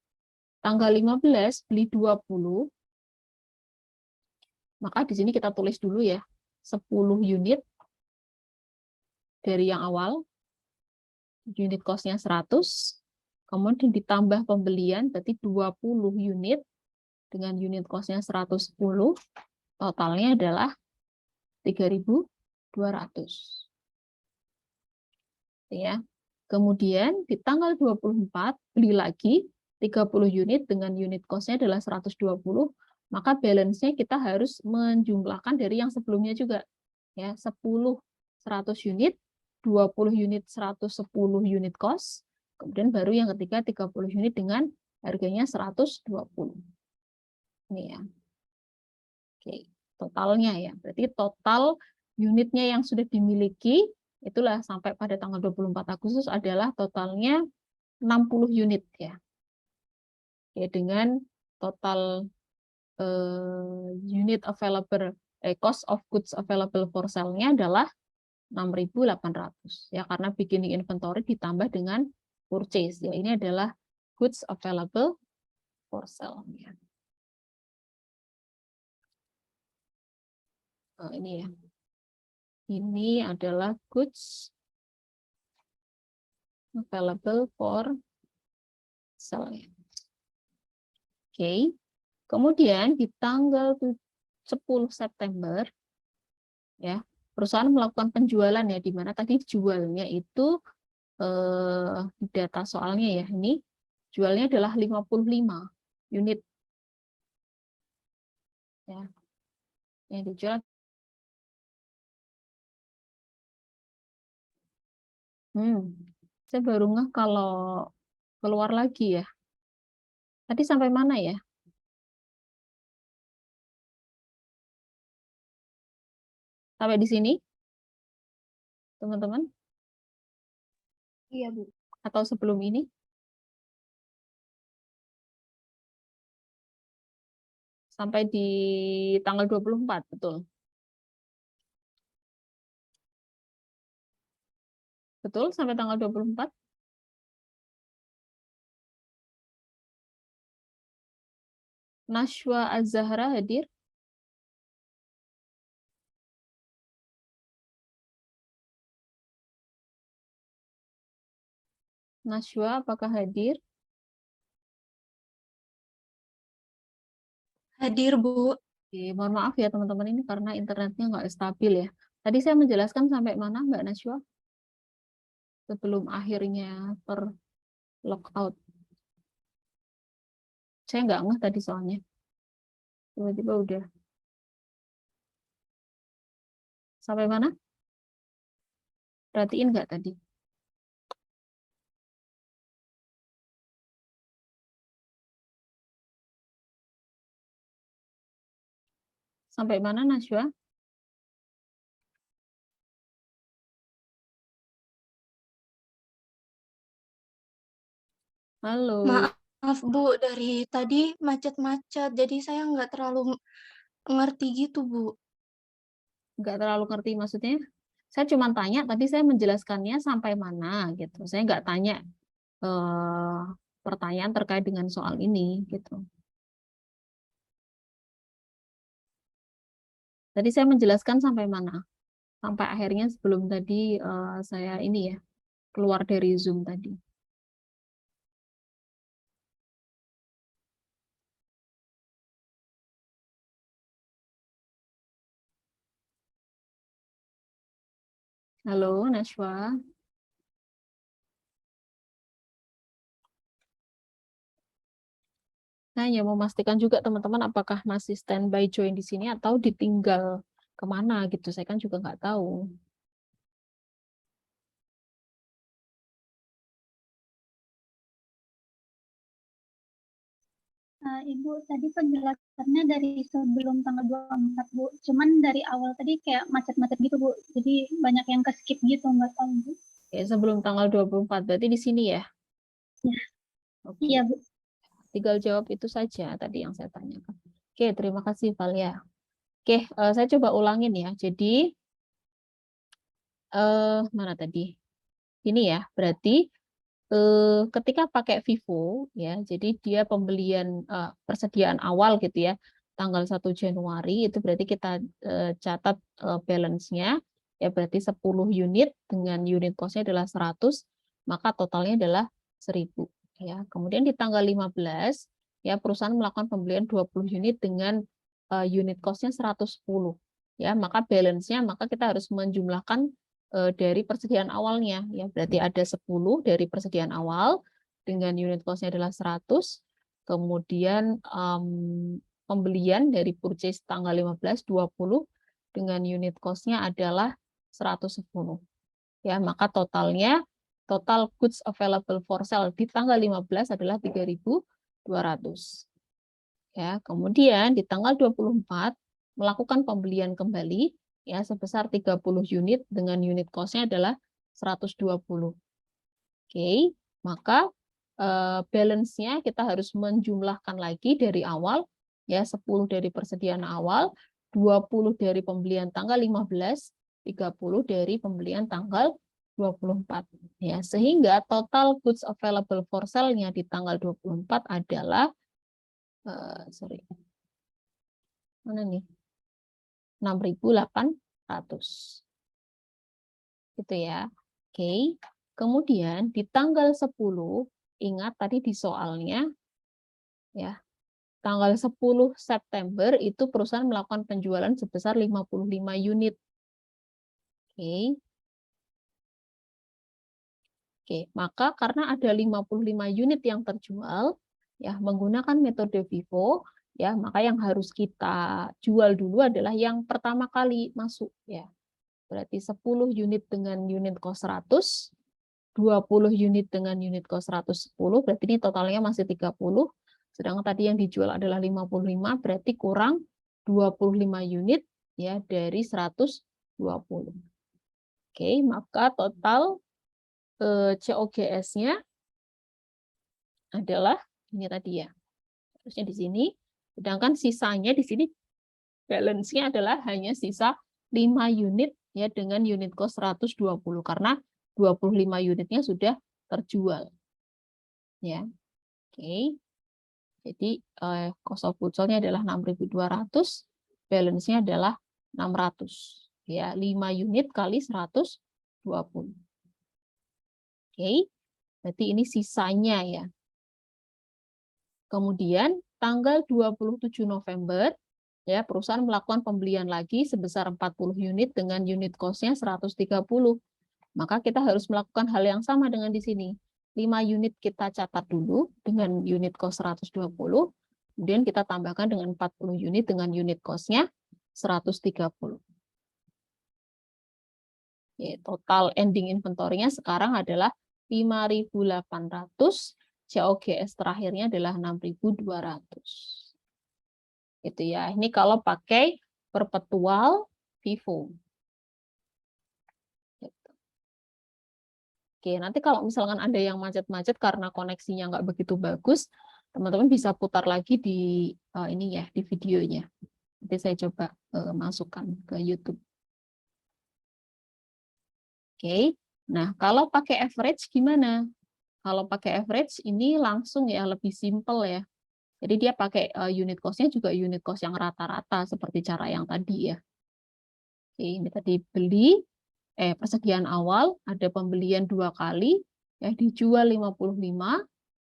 Speaker 1: Tanggal 15 beli 20, maka di sini kita tulis dulu ya, 10 unit dari yang awal, unit cost-nya 100, kemudian ditambah pembelian, berarti 20 unit dengan unit cost-nya 110, totalnya adalah 3.200. Ya. Kemudian di tanggal 24 beli lagi 30 unit dengan unit cost-nya adalah 120, maka balance-nya kita harus menjumlahkan dari yang sebelumnya juga. Ya, 10 100 unit, 20 unit 110 unit cost, kemudian baru yang ketiga 30 unit dengan harganya 120. Ini ya. Oke, totalnya ya. Berarti total unitnya yang sudah dimiliki itulah sampai pada tanggal 24 Agustus adalah totalnya 60 unit ya. Ya, dengan total unit available cost of goods available for sale-nya adalah 6.800 ya, karena beginning inventory ditambah dengan purchase ya. Ini adalah goods available for sale ya. Ini ya. Ini adalah goods available for sale. Oke. Kemudian di tanggal 10 September ya, perusahaan melakukan penjualan ya, di mana tadi jualnya itu data soalnya ya, ini jualnya adalah 55 unit ya. Yang dijual saya baru ngeh kalau keluar lagi ya. Tadi sampai mana ya? Sampai di sini? Teman-teman?
Speaker 4: Iya, Bu.
Speaker 1: Atau sebelum ini? Sampai di tanggal 24, betul? Betul, sampai tanggal 24? Nashwa Az-Zahra hadir? Nashwa, apakah hadir?
Speaker 4: Hadir, Bu.
Speaker 1: Oke, mohon maaf ya teman-teman, ini karena internetnya nggak stabil ya. Tadi saya menjelaskan sampai mana Mbak Nashwa? Sebelum akhirnya logout. Saya nggak ngeh tadi soalnya. Tiba-tiba udah. Sampai mana? Perhatiin nggak tadi? Sampai mana Nashwa? Halo.
Speaker 4: Maaf, Bu. Dari tadi macet-macet, jadi saya nggak terlalu ngerti gitu, Bu.
Speaker 1: Nggak terlalu ngerti maksudnya. Saya cuma tanya, tadi saya menjelaskannya sampai mana gitu. Saya nggak tanya pertanyaan terkait dengan soal ini gitu. Tadi saya menjelaskan sampai mana? Sampai akhirnya sebelum tadi saya ini ya keluar dari Zoom tadi. Halo, Nashwa. Saya hanya memastikan juga teman-teman apakah masih standby join di sini atau ditinggal kemana gitu. Saya kan juga nggak tahu.
Speaker 5: Ibu, tadi penjelasannya dari sebelum tanggal 24, Bu. Cuman dari awal tadi kayak macet-macet gitu, Bu. Jadi banyak yang ke-skip gitu, nggak tahu, Bu.
Speaker 1: Ya, sebelum tanggal 24, berarti di sini ya?
Speaker 5: Ya.
Speaker 1: Oke.
Speaker 5: Iya, Bu.
Speaker 1: Tinggal jawab itu saja tadi yang saya tanyakan. Oke, terima kasih Valia. Oke, saya coba ulangin ya. Jadi, mana tadi? Ini ya, berarti ketika pakai Vivo, ya, jadi dia pembelian persediaan awal gitu ya, tanggal 1 Januari, itu berarti kita catat balance-nya, ya berarti 10 unit dengan unit cost-nya adalah 100, maka totalnya adalah 1000. Ya. Kemudian di tanggal 15, ya perusahaan melakukan pembelian 20 unit dengan unit cost-nya 110. Ya, maka balance-nya, maka kita harus menjumlahkan dari persediaan awalnya. Ya, berarti ada 10 dari persediaan awal dengan unit cost-nya adalah 100. Kemudian pembelian dari purchase tanggal 15, 20 dengan unit cost-nya adalah 110. Ya, maka total goods available for sale di tanggal 15 adalah 3.200. Ya, kemudian di tanggal 24 melakukan pembelian kembali ya sebesar 30 unit dengan unit cost-nya adalah 120. Oke, maka balance-nya kita harus menjumlahkan lagi dari awal ya 10 dari persediaan awal, 20 dari pembelian tanggal 15, 30 dari pembelian tanggal 24 ya, sehingga total goods available for sale-nya di tanggal 24 adalah mana nih? 6.800. Gitu ya. Oke. Kemudian di tanggal 10, ingat tadi di soalnya ya, tanggal 10 September itu perusahaan melakukan penjualan sebesar 55 unit. Oke. Oke, maka karena ada 55 unit yang terjual ya menggunakan metode FIFO ya, maka yang harus kita jual dulu adalah yang pertama kali masuk ya. Berarti 10 unit dengan unit cost 100, 20 unit dengan unit cost 110, berarti ini totalnya masih 30. Sedangkan tadi yang dijual adalah 55, berarti kurang 25 unit ya dari 120. Oke, maka total COGS-nya adalah ini tadi ya. Harusnya di sini. Sedangkan sisanya di sini balance-nya adalah hanya sisa 5 unit ya dengan unit cost 120 karena 25 unitnya sudah terjual. Ya. Oke. Jadi cost of goods sold-nya adalah 6.200, balance-nya adalah 600. Ya, 5 unit kali 120. Oke. Berarti ini sisanya ya. Kemudian tanggal 27 November ya perusahaan melakukan pembelian lagi sebesar 40 unit dengan unit cost-nya 130. Maka kita harus melakukan hal yang sama dengan di sini. 5 unit kita catat dulu dengan unit cost 120, kemudian kita tambahkan dengan 40 unit dengan unit cost-nya 130. Ya, total ending inventory-nya sekarang adalah 5.800. COGS terakhirnya adalah 6.200. Itu ya. Ini kalau pakai perpetual FIFO. Gitu. Oke, nanti kalau misalkan ada yang macet-macet karena koneksinya nggak begitu bagus, teman-teman bisa putar lagi di ini ya, di videonya. Nanti saya coba masukkan ke YouTube. Oke. Nah, kalau pakai average gimana? Kalau pakai average ini langsung ya lebih simple ya. Jadi dia pakai unit cost-nya juga unit cost yang rata-rata seperti cara yang tadi ya. Oke, ini tadi beli persediaan awal ada pembelian 2 kali ya dijual 55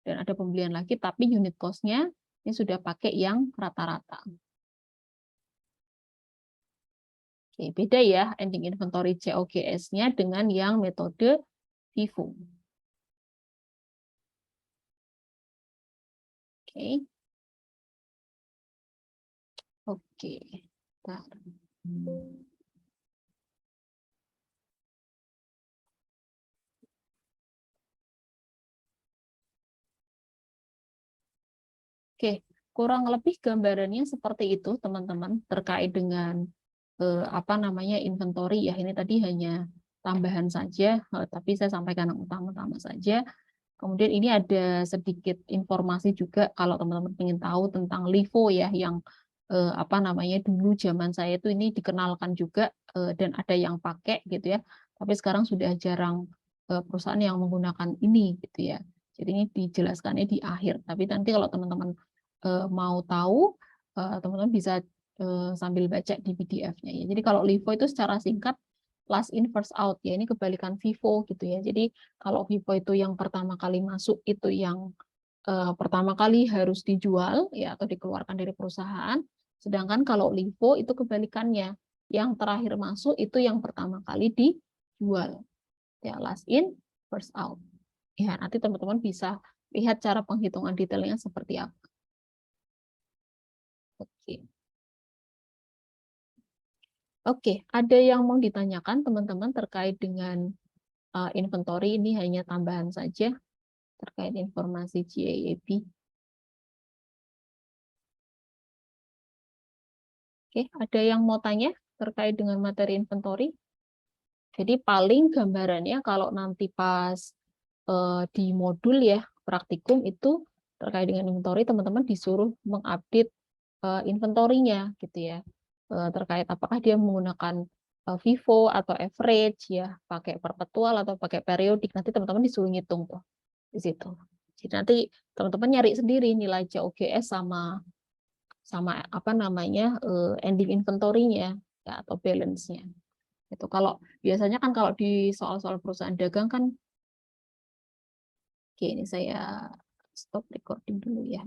Speaker 1: dan ada pembelian lagi tapi unit cost-nya ini sudah pakai yang rata-rata. Oke, beda ya ending inventory COGS-nya dengan yang metode FIFO. Oke. Oke. Bentar. Oke, kurang lebih gambarannya seperti itu teman-teman terkait dengan apa namanya inventory ya. Ini tadi hanya tambahan saja, tapi saya sampaikan yang utama-utama saja. Kemudian ini ada sedikit informasi juga kalau teman-teman ingin tahu tentang LIFO ya yang apa namanya dulu zaman saya itu ini dikenalkan juga dan ada yang pakai gitu ya. Tapi sekarang sudah jarang perusahaan yang menggunakan ini gitu ya. Jadi ini dijelaskannya di akhir. Tapi nanti kalau teman-teman mau tahu, teman-teman bisa sambil baca di PDF-nya ya. Jadi kalau LIFO itu secara singkat last in first out ya, ini kebalikan FIFO gitu ya. Jadi kalau FIFO itu yang pertama kali masuk itu yang pertama kali harus dijual ya atau dikeluarkan dari perusahaan. Sedangkan kalau LIFO itu kebalikannya, yang terakhir masuk itu yang pertama kali jual. Ya, last in, first out. Ya, nanti teman-teman bisa lihat cara penghitungan detailnya seperti apa. Oke. Oke, ada yang mau ditanyakan teman-teman terkait dengan inventory? Ini hanya tambahan saja terkait informasi GAAP. Oke, ada yang mau tanya terkait dengan materi inventory? Jadi paling gambarannya kalau nanti pas di modul ya praktikum itu terkait dengan inventory, teman-teman disuruh mengupdate inventory-nya gitu ya. Terkait apakah dia menggunakan FIFO atau average ya, pakai perpetual atau pakai periodik, nanti teman-teman disuruh ngitung tuh di situ. Jadi nanti teman-teman nyari sendiri nilai COGS sama apa namanya ending inventory-nya ya, atau balance-nya. Itu kalau biasanya kan kalau di soal-soal perusahaan dagang kan, oke ini saya stop recording dulu ya.